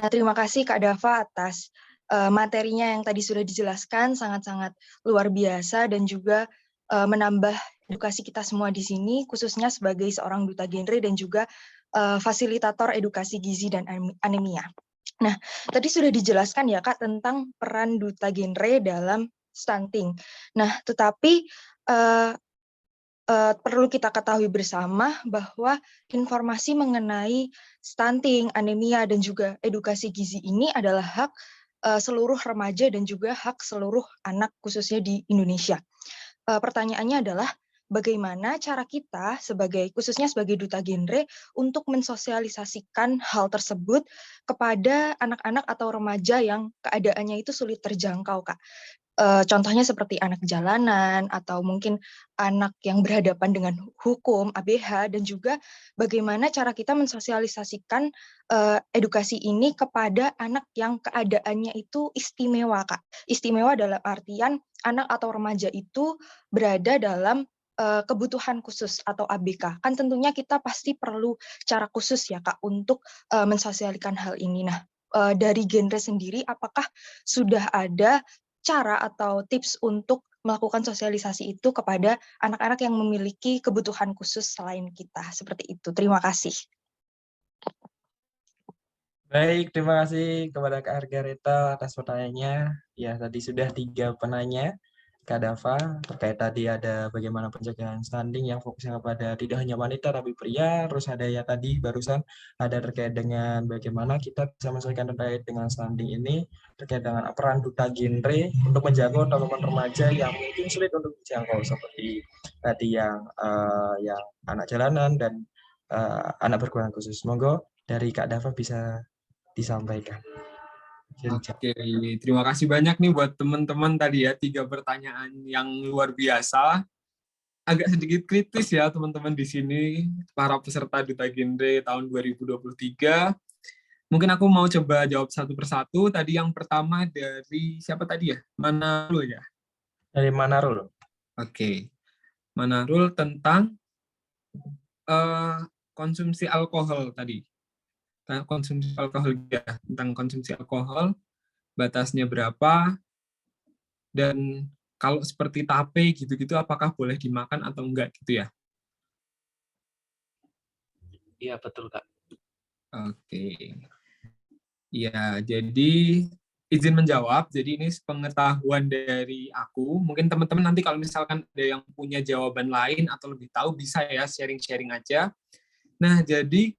[SPEAKER 14] Nah, terima kasih Kak Dava atas materinya yang tadi sudah dijelaskan, sangat-sangat luar biasa dan juga menambah edukasi kita semua di sini, khususnya sebagai seorang duta genre dan juga fasilitator edukasi gizi dan anemia. Nah, tadi sudah dijelaskan ya Kak tentang peran duta genre dalam stunting. Nah, tetapi perlu kita ketahui bersama bahwa informasi mengenai stunting, anemia, dan juga edukasi gizi ini adalah hak seluruh remaja dan juga hak seluruh anak khususnya di Indonesia. Pertanyaannya adalah, bagaimana cara kita khususnya sebagai duta genre untuk mensosialisasikan hal tersebut kepada anak-anak atau remaja yang keadaannya itu sulit terjangkau, Kak. Contohnya seperti anak jalanan atau mungkin anak yang berhadapan dengan hukum, ABH, dan juga bagaimana cara kita mensosialisasikan edukasi ini kepada anak yang keadaannya itu istimewa, Kak. Istimewa dalam artian anak atau remaja itu berada dalam kebutuhan khusus atau ABK. Kan tentunya kita pasti perlu cara khusus ya Kak untuk mensosialisasikan hal ini. Nah, dari genre sendiri apakah sudah ada cara atau tips untuk melakukan sosialisasi itu kepada anak-anak yang memiliki kebutuhan khusus selain kita? Seperti itu. Terima kasih.
[SPEAKER 1] Baik, terima kasih kepada Kak Argareta atas pertanyaannya. Ya, tadi sudah 3 penanya. Kak Dava, terkait tadi ada bagaimana pencegahan stunting yang fokusnya kepada tidak hanya wanita tapi pria, terus ada ya tadi barusan ada terkait dengan bagaimana kita bisa menyelesaikan terkait dengan stunting ini, terkait dengan peran duta genre untuk menjangkau teman-teman remaja yang mungkin sulit untuk dijangkau seperti tadi yang anak jalanan dan anak berkebutuhan khusus. Monggo dari Kak Dava bisa disampaikan.
[SPEAKER 3] Oke, terima kasih banyak nih buat teman-teman tadi ya, 3 pertanyaan yang luar biasa. Agak sedikit kritis ya teman-teman di sini, para peserta Duta Genre tahun 2023. Mungkin aku mau coba jawab satu persatu. Tadi yang pertama dari siapa tadi ya? Manarul ya?
[SPEAKER 1] Dari Manarul.
[SPEAKER 3] Oke. Manarul tentang konsumsi alkohol tadi. Konsumsi alkohol ya, tentang konsumsi alkohol, batasnya berapa, dan kalau seperti tape gitu-gitu apakah boleh dimakan atau enggak gitu ya?
[SPEAKER 13] Iya, betul Kak.
[SPEAKER 3] Oke. Ya, jadi izin menjawab, jadi ini pengetahuan dari aku. Mungkin teman-teman nanti kalau misalkan ada yang punya jawaban lain atau lebih tahu bisa ya sharing-sharing aja. Nah, jadi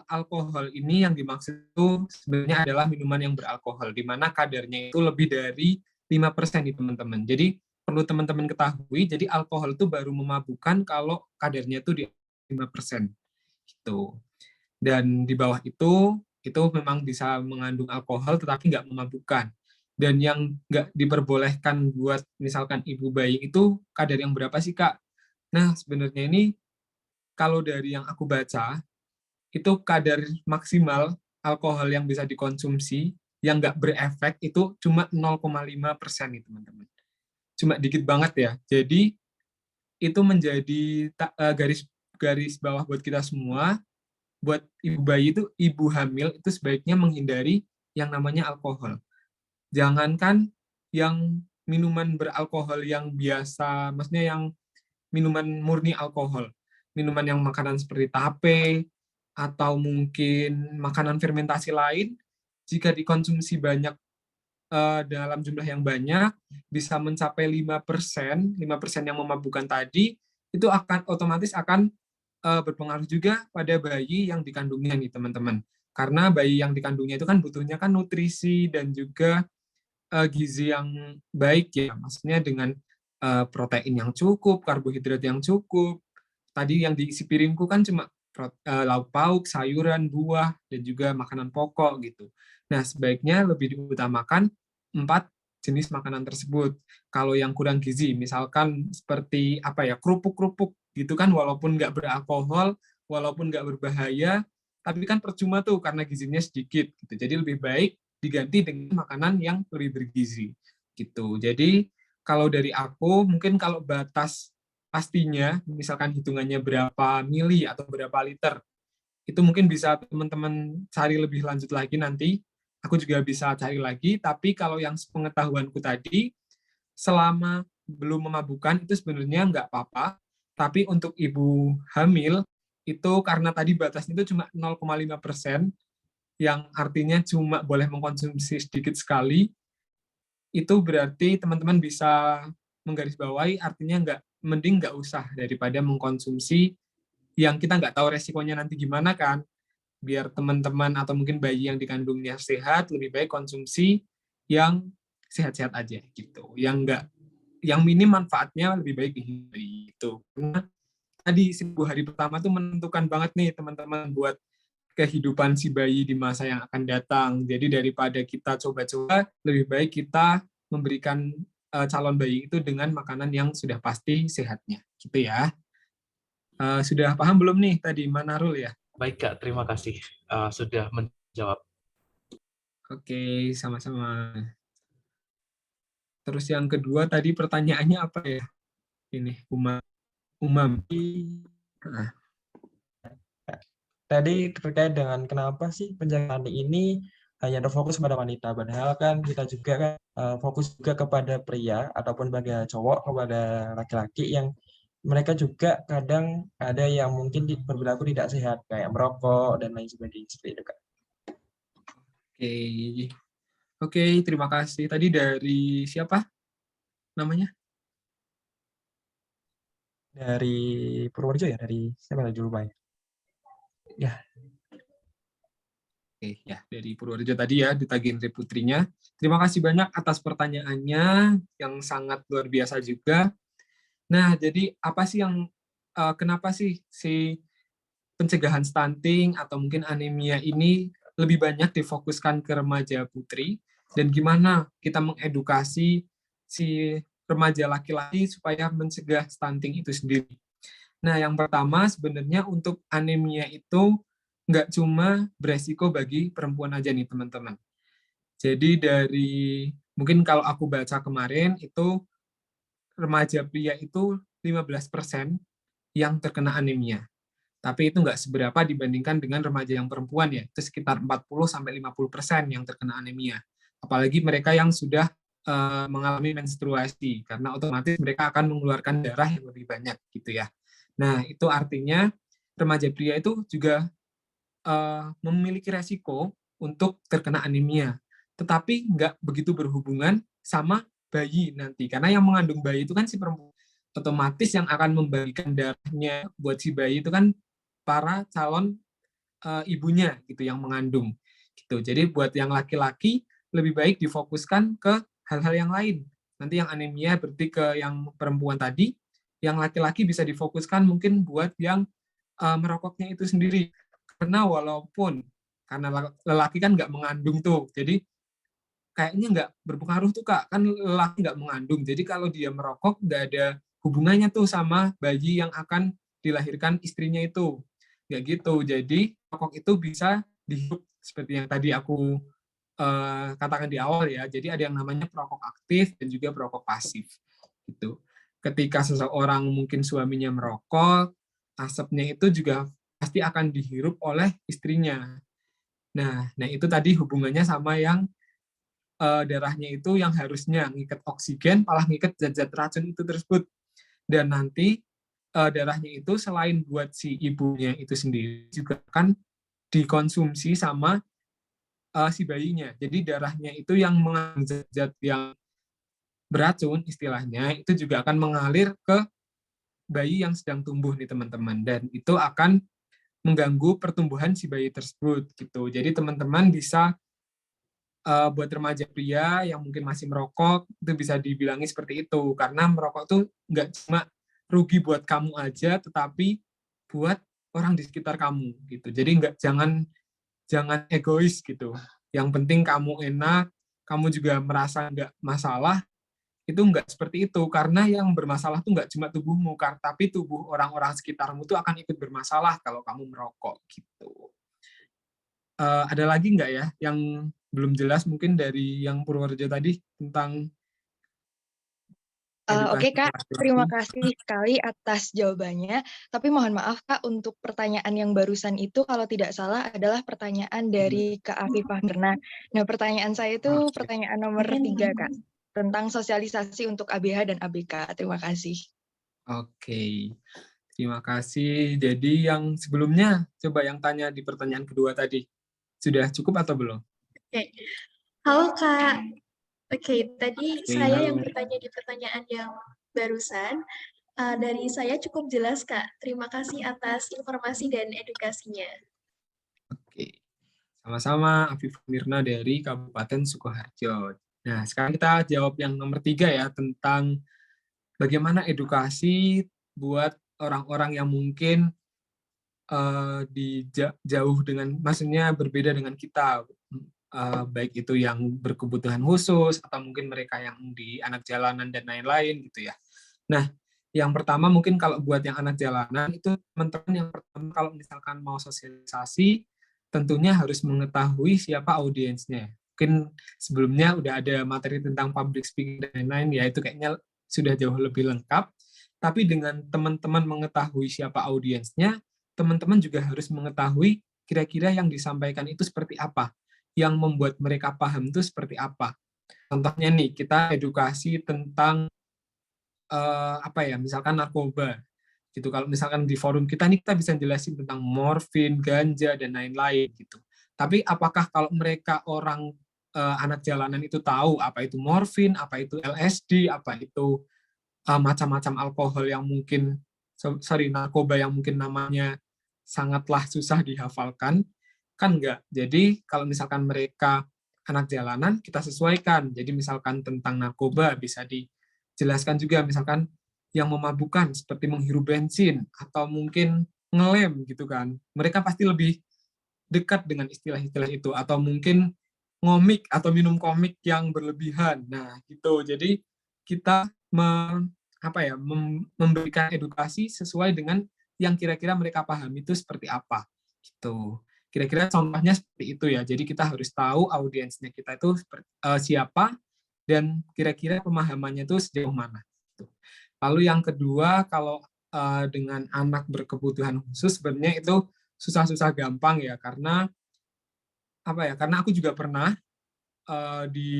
[SPEAKER 3] alkohol ini yang dimaksud itu sebenarnya adalah minuman yang beralkohol, di mana kadarnya itu lebih dari 5% nih teman-teman. Jadi perlu teman-teman ketahui, jadi alkohol itu baru memabukkan kalau kadarnya itu di 5%. Gitu. Dan di bawah itu memang bisa mengandung alkohol tetapi nggak memabukkan. Dan yang nggak diperbolehkan buat misalkan ibu bayi itu kadar yang berapa sih Kak? Nah sebenarnya ini kalau dari yang aku baca, itu kadar maksimal alkohol yang bisa dikonsumsi yang nggak berefek itu cuma 0,5% nih teman-teman. Cuma dikit banget ya. Jadi itu menjadi garis bawah buat kita semua. Buat ibu bayi itu, ibu hamil itu sebaiknya menghindari yang namanya alkohol. Jangankan yang minuman beralkohol yang biasa, maksudnya yang minuman murni alkohol. Minuman yang makanan seperti tape, atau mungkin makanan fermentasi lain, jika dikonsumsi banyak dalam jumlah yang banyak, bisa mencapai 5% yang memabukkan tadi, itu akan otomatis akan berpengaruh juga pada bayi yang dikandungnya nih teman-teman. Karena bayi yang dikandungnya itu kan butuhnya kan nutrisi dan juga gizi yang baik ya, maksudnya dengan protein yang cukup, karbohidrat yang cukup. Tadi yang diisi piringku kan cuma lauk pauk, sayuran, buah, dan juga makanan pokok gitu. Nah, sebaiknya lebih diutamakan 4 jenis makanan tersebut. Kalau yang kurang gizi, misalkan seperti apa ya, kerupuk-kerupuk gitu kan, walaupun nggak beralkohol, walaupun nggak berbahaya, tapi kan percuma tuh karena gizinya sedikit gitu. Jadi lebih baik diganti dengan makanan yang lebih bergizi gitu. Jadi kalau dari aku, mungkin kalau batas pastinya, misalkan hitungannya berapa mili atau berapa liter, itu mungkin bisa teman-teman cari lebih lanjut lagi nanti. Aku juga bisa cari lagi, tapi kalau yang sepengetahuanku tadi, selama belum memabukkan itu sebenarnya nggak apa-apa, tapi untuk ibu hamil, itu karena tadi batasnya itu cuma 0,5%, yang artinya cuma boleh mengkonsumsi sedikit sekali, itu berarti teman-teman bisa menggarisbawahi, artinya mending nggak usah daripada mengkonsumsi yang kita nggak tahu resikonya nanti gimana kan. Biar teman-teman atau mungkin bayi yang dikandungnya sehat, lebih baik konsumsi yang sehat-sehat aja gitu. Yang minim manfaatnya lebih baik dihindari gitu. Karena tadi 10 hari pertama tuh menentukan banget nih teman-teman buat kehidupan si bayi di masa yang akan datang. Jadi daripada kita coba-coba, lebih baik kita memberikan calon bayi itu dengan makanan yang sudah pasti sehatnya, gitu ya. Sudah paham belum nih tadi, Manarul ya?
[SPEAKER 13] Baik Kak, terima kasih sudah menjawab.
[SPEAKER 3] Oke, sama-sama. Terus yang kedua tadi pertanyaannya apa ya? Ini, Umam. Nah.
[SPEAKER 1] Tadi terkait dengan kenapa sih penjagaan ini hanya terfokus pada wanita, padahal kan kita juga kan fokus juga kepada pria ataupun bagi cowok kepada laki-laki yang mereka juga kadang ada yang mungkin berperilaku tidak sehat kayak merokok dan lain sebagainya seperti itu Kak.
[SPEAKER 3] Oke, terima kasih. Tadi dari siapa namanya?
[SPEAKER 1] Dari Purworejo ya, dari siapa tadi lupa ya? Ya.
[SPEAKER 3] Oke, ya dari Purworejo tadi ya, Duta Genre Putrinya. Terima kasih banyak atas pertanyaannya yang sangat luar biasa juga. Nah, jadi apa sih yang kenapa sih si pencegahan stunting atau mungkin anemia ini lebih banyak difokuskan ke remaja putri, dan gimana kita mengedukasi si remaja laki-laki supaya mencegah stunting itu sendiri. Nah, yang pertama sebenarnya untuk anemia itu nggak cuma beresiko bagi perempuan aja nih teman-teman. Jadi dari, mungkin kalau aku baca kemarin, itu remaja pria itu 15% yang terkena anemia. Tapi itu nggak seberapa dibandingkan dengan remaja yang perempuan ya, itu sekitar 40-50% yang terkena anemia. Apalagi mereka yang sudah mengalami menstruasi, karena otomatis mereka akan mengeluarkan darah yang lebih banyak gitu ya. Nah, itu artinya remaja pria itu juga memiliki resiko untuk terkena anemia, tetapi nggak begitu berhubungan sama bayi nanti, karena yang mengandung bayi itu kan si perempuan, otomatis yang akan membagikan darahnya buat si bayi itu kan para calon ibunya gitu yang mengandung gitu. Jadi buat yang laki-laki lebih baik difokuskan ke hal-hal yang lain. Nanti yang anemia berarti ke yang perempuan tadi, yang laki-laki bisa difokuskan mungkin buat yang merokoknya itu sendiri. Karena walaupun karena lelaki kan nggak mengandung tuh, jadi kayaknya nggak berpengaruh tuh Kak, kan lelaki nggak mengandung, jadi kalau dia merokok nggak ada hubungannya tuh sama bayi yang akan dilahirkan istrinya itu, nggak gitu. Jadi rokok itu bisa dihirup seperti yang tadi aku katakan di awal ya, jadi ada yang namanya perokok aktif dan juga perokok pasif. Gitu. Ketika seseorang mungkin suaminya merokok, asapnya itu juga pasti akan dihirup oleh istrinya. Nah itu tadi hubungannya sama yang darahnya itu yang harusnya ngikat oksigen, malah ngikat zat-zat racun itu tersebut. Dan nanti darahnya itu selain buat si ibunya itu sendiri, juga akan dikonsumsi sama si bayinya. Jadi darahnya itu yang mengandung zat-zat yang beracun istilahnya, itu juga akan mengalir ke bayi yang sedang tumbuh nih teman-teman. Dan itu akan mengganggu pertumbuhan si bayi tersebut gitu. Jadi teman-teman bisa buat remaja pria yang mungkin masih merokok, itu bisa dibilangi seperti itu. Karena merokok tuh nggak cuma rugi buat kamu aja, tetapi buat orang di sekitar kamu gitu. Jadi jangan egois gitu. Yang penting kamu enak, kamu juga merasa nggak masalah, itu nggak seperti itu. Karena yang bermasalah tuh nggak cuma tubuhmu, tapi tubuh orang-orang sekitarmu tuh akan ikut bermasalah kalau kamu merokok gitu. Ada lagi nggak ya yang belum jelas mungkin dari yang Purworejo tadi tentang
[SPEAKER 14] Oke Kak, terima kasih sekali atas jawabannya. Tapi mohon maaf Kak, untuk pertanyaan yang barusan itu kalau tidak salah adalah pertanyaan dari Kak Afifah Mirna. Nah, pertanyaan saya itu pertanyaan nomor 3 Kak, tentang sosialisasi untuk ABH dan ABK. Terima kasih.
[SPEAKER 3] Oke, terima kasih. Jadi yang sebelumnya, coba yang tanya di pertanyaan kedua tadi, sudah cukup atau belum?
[SPEAKER 15] Oke. Halo Kak. Oke, tadi saya yang bertanya di pertanyaan yang barusan, dari saya cukup jelas, Kak. Terima kasih atas informasi dan edukasinya.
[SPEAKER 3] Oke, sama-sama Afifah Mirna dari Kabupaten Sukoharjo. Nah, sekarang kita jawab yang nomor 3 ya, tentang bagaimana edukasi buat orang-orang yang mungkin jauh dengan, maksudnya berbeda dengan kita, baik itu yang berkebutuhan khusus atau mungkin mereka yang di anak jalanan dan lain-lain gitu ya. Nah, yang pertama mungkin kalau buat yang anak jalanan itu teman-teman yang pertama kalau misalkan mau sosialisasi tentunya harus mengetahui siapa audiensnya. Mungkin sebelumnya udah ada materi tentang public speaking dan lain-lain ya, itu kayaknya sudah jauh lebih lengkap. Tapi dengan teman-teman mengetahui siapa audiensnya, teman-teman juga harus mengetahui kira-kira yang disampaikan itu seperti apa, yang membuat mereka paham itu seperti apa. Contohnya nih, kita edukasi tentang misalkan narkoba. Gitu. Kalau misalkan di forum kita nih kita bisa jelasin tentang morfin, ganja dan lain-lain gitu. Tapi apakah kalau mereka orang anak jalanan itu tahu apa itu morfin, apa itu LSD, apa itu macam-macam alkohol yang mungkin narkoba yang mungkin namanya sangatlah susah dihafalkan, kan enggak. Jadi kalau misalkan mereka anak jalanan, kita sesuaikan. Jadi misalkan tentang narkoba bisa dijelaskan juga, misalkan yang memabukkan seperti menghirup bensin atau mungkin ngelem gitu kan. Mereka pasti lebih dekat dengan istilah-istilah itu, atau mungkin ngomik atau minum komik yang berlebihan. Nah, gitu. Jadi kita memberikan edukasi sesuai dengan yang kira-kira mereka pahami itu seperti apa gitu. Kira-kira contohnya seperti itu ya. Jadi kita harus tahu audiensnya kita itu siapa dan kira-kira pemahamannya itu sejauh mana. Gitu. Lalu yang kedua, kalau dengan anak berkebutuhan khusus sebenarnya itu susah-susah gampang ya, karena karena aku juga pernah di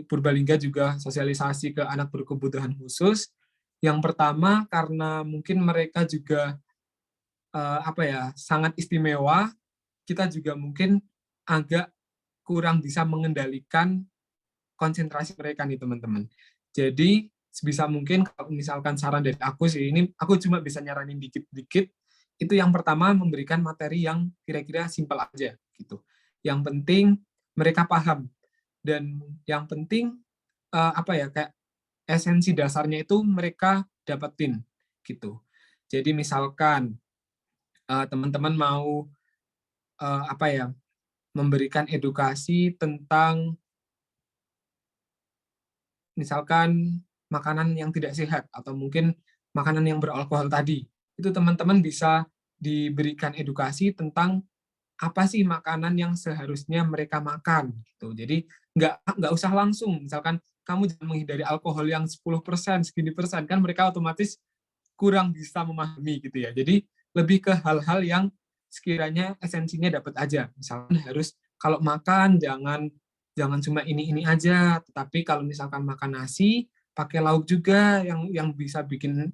[SPEAKER 3] Purbalingga juga sosialisasi ke anak berkebutuhan khusus. Yang pertama karena mungkin mereka juga sangat istimewa, kita juga mungkin agak kurang bisa mengendalikan konsentrasi mereka nih teman-teman. Jadi sebisa mungkin kalau misalkan saran dari aku sih, ini aku cuma bisa nyaranin dikit-dikit, itu yang pertama memberikan materi yang kira-kira simpel aja gitu. Yang penting mereka paham, dan yang penting kayak esensi dasarnya itu mereka dapetin gitu. Jadi misalkan teman-teman mau memberikan edukasi tentang misalkan makanan yang tidak sehat atau mungkin makanan yang beralkohol tadi, itu teman-teman bisa diberikan edukasi tentang apa sih makanan yang seharusnya mereka makan gitu. Jadi nggak usah langsung misalkan kamu jangan menghindari alkohol yang 10% segini persen, kan mereka otomatis kurang bisa memahami gitu ya. Jadi lebih ke hal-hal yang sekiranya esensinya dapat aja. Misalkan harus kalau makan jangan cuma ini aja, tetapi kalau misalkan makan nasi pakai lauk juga yang bisa bikin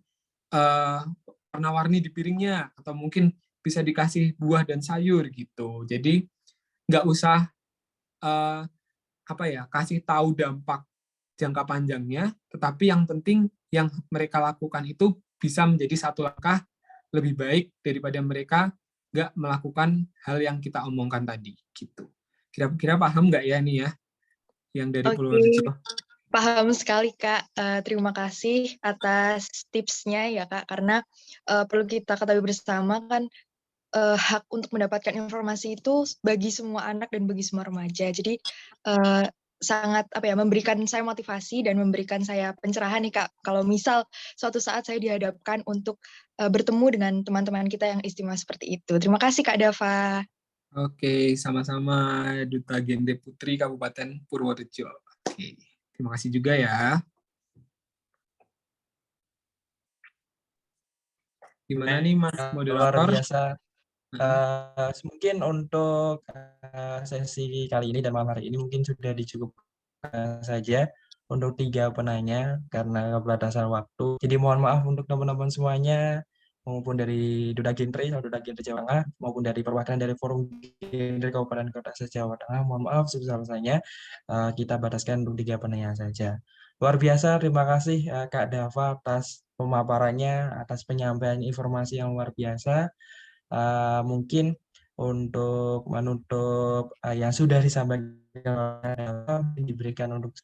[SPEAKER 3] warna-warni di piringnya, atau mungkin bisa dikasih buah dan sayur gitu. Jadi nggak usah kasih tahu dampak jangka panjangnya, tetapi yang penting yang mereka lakukan itu bisa menjadi satu langkah lebih baik daripada mereka nggak melakukan hal yang kita omongkan tadi gitu. Kira-kira paham nggak ya nih ya yang dari Purworejo?
[SPEAKER 14] Paham sekali Kak. Terima kasih atas tipsnya ya Kak, karena perlu kita ketahui bersama kan hak untuk mendapatkan informasi itu bagi semua anak dan bagi semua remaja. Jadi sangat memberikan saya motivasi dan memberikan saya pencerahan nih Kak. Kalau misal suatu saat saya dihadapkan untuk bertemu dengan teman-teman kita yang istimewa seperti itu. Terima kasih Kak Dava.
[SPEAKER 3] Oke, sama-sama Duta Genre Putri Kabupaten Purworejo. Oke, terima kasih juga ya. Gimana nih Mas moderator?
[SPEAKER 1] Luar biasa. Mungkin untuk sesi kali ini dan malam hari ini mungkin sudah dicukupkan saja untuk 3 penanya karena keterbatasan waktu. Jadi mohon maaf untuk teman-teman semuanya, maupun dari Duta Genre Jawa Tengah, maupun dari perwakilan dari Forum Genre Kabupaten Kota se-Jawa Tengah. Mohon maaf sebesar-besarnya, kita bataskan untuk 3 penanya saja. Luar biasa, terima kasih Kak Dava atas pemaparannya, atas penyampaian informasi yang luar biasa. Mungkin untuk menutup yang sudah disampaikan, diberikan untuk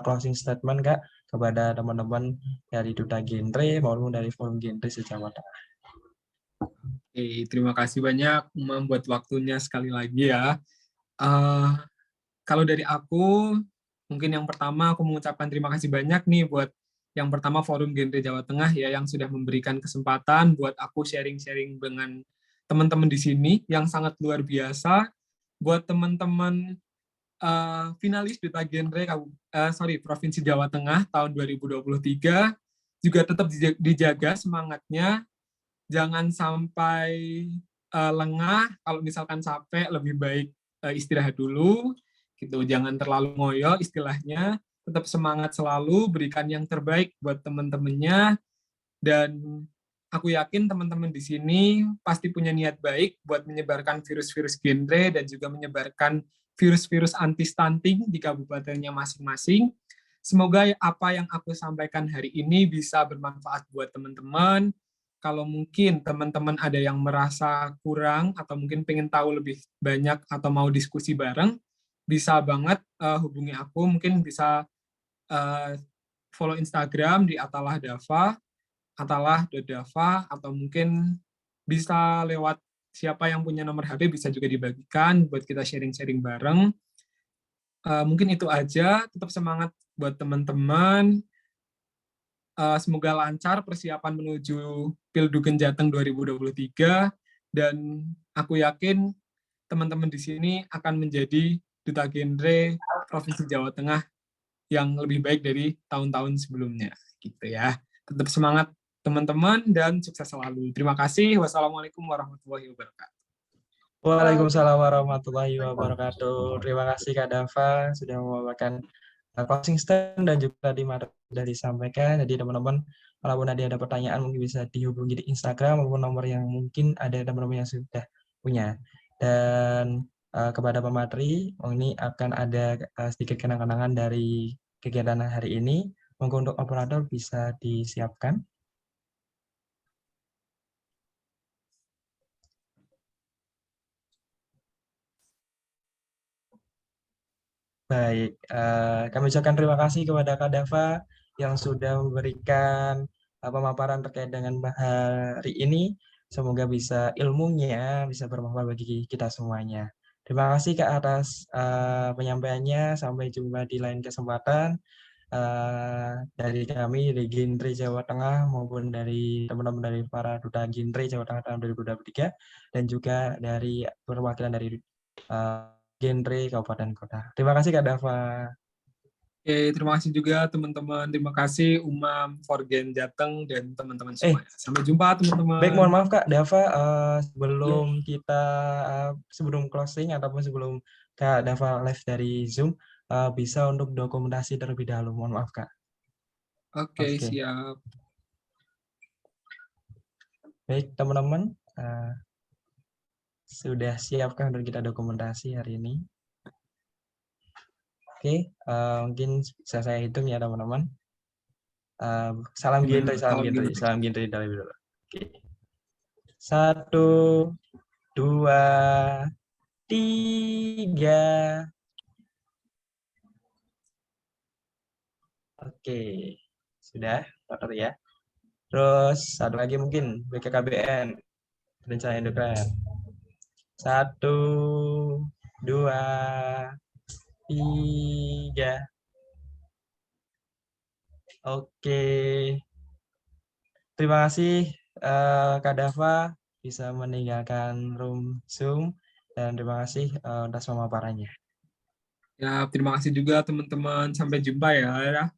[SPEAKER 1] closing statement Kak kepada teman-teman dari Duta Genre maupun dari Forum Genre se-Jawa Tengah.
[SPEAKER 3] Oke, terima kasih banyak membuat waktunya sekali lagi ya. Kalau dari aku, mungkin yang pertama aku mengucapkan terima kasih banyak nih buat yang pertama Forum Genre Jawa Tengah ya yang sudah memberikan kesempatan buat aku sharing-sharing dengan teman-teman di sini yang sangat luar biasa. Buat teman-teman finalis Duta Genre Provinsi Jawa Tengah tahun 2023 juga tetap dijaga semangatnya. Jangan sampai lengah, kalau misalkan capek lebih baik istirahat dulu gitu. Jangan terlalu ngoyo istilahnya. Tetap semangat selalu, berikan yang terbaik buat teman-temannya, dan aku yakin teman-teman di sini pasti punya niat baik buat menyebarkan virus-virus genre dan juga menyebarkan virus-virus anti-stunting di kabupatennya masing-masing. Semoga apa yang aku sampaikan hari ini bisa bermanfaat buat teman-teman. Kalau mungkin teman-teman ada yang merasa kurang atau mungkin pengen tahu lebih banyak atau mau diskusi bareng, bisa banget hubungi aku, mungkin bisa follow Instagram di @dava, atau mungkin bisa lewat siapa yang punya nomor HP bisa juga dibagikan buat kita sharing-sharing bareng. Mungkin itu aja, tetap semangat buat teman-teman. Semoga lancar persiapan menuju Pilduken Jateng 2023, dan aku yakin teman-teman di sini akan menjadi Duta Genre Provinsi Jawa Tengah yang lebih baik dari tahun-tahun sebelumnya gitu ya. Tetap semangat teman-teman dan sukses selalu. Terima kasih. Wassalamualaikum warahmatullahi wabarakatuh.
[SPEAKER 1] Waalaikumsalam warahmatullahi wabarakatuh. Terima kasih Kak Dava sudah membawakan closing statement dan juga tadi materi sudah disampaikan. Jadi teman-teman, walaupun ada pertanyaan mungkin bisa dihubungi di Instagram maupun nomor yang mungkin ada teman-teman yang sudah punya. Dan kepada pemateri, ini akan ada sedikit kenang-kenangan dari kegiatan hari ini. Monggo untuk operator bisa disiapkan. Baik, kami ucapkan terima kasih kepada Kak Dava yang sudah memberikan pemaparan terkait dengan hari ini. Semoga bisa ilmunya bisa bermanfaat bagi kita semuanya. Terima kasih Kak atas penyampaiannya. Sampai jumpa di lain kesempatan. dari kami di Ginre Jawa Tengah maupun dari teman-teman dari para duta Ginre Jawa Tengah tahun 2023 dan juga dari perwakilan dari Ginre Kabupaten Kota. Terima kasih Kak Dava.
[SPEAKER 3] Oke, terima kasih juga teman-teman. Terima kasih Umam, Forgen Jateng, dan teman-teman semua. Sampai jumpa teman-teman.
[SPEAKER 1] Baik, mohon maaf Kak Dava, sebelum kita sebelum closing ataupun sebelum Kak Dava live dari Zoom, bisa untuk dokumentasi terlebih dahulu. Mohon maaf Kak.
[SPEAKER 3] Oke, siap.
[SPEAKER 1] Baik teman-teman, sudah siapkah untuk kita dokumentasi hari ini? Oke, mungkin bisa saya hitung ya teman-teman. Salam Ginre, salam Ginre, salam Ginre dari dulu. Oke. 1, 2, 3. Oke, sudah, Dokter ya. Terus satu lagi mungkin BKKBN, Rencana Indukren. 1, 2, 3. Oke. Terima kasih Kak Dava bisa meninggalkan room Zoom dan terima kasih atas pemaparannya.
[SPEAKER 3] Ya, terima kasih juga teman-teman. Sampai jumpa ya.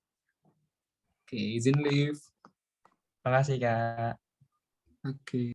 [SPEAKER 3] Oke, izin leave.
[SPEAKER 1] Terima kasih Kak.
[SPEAKER 3] Oke.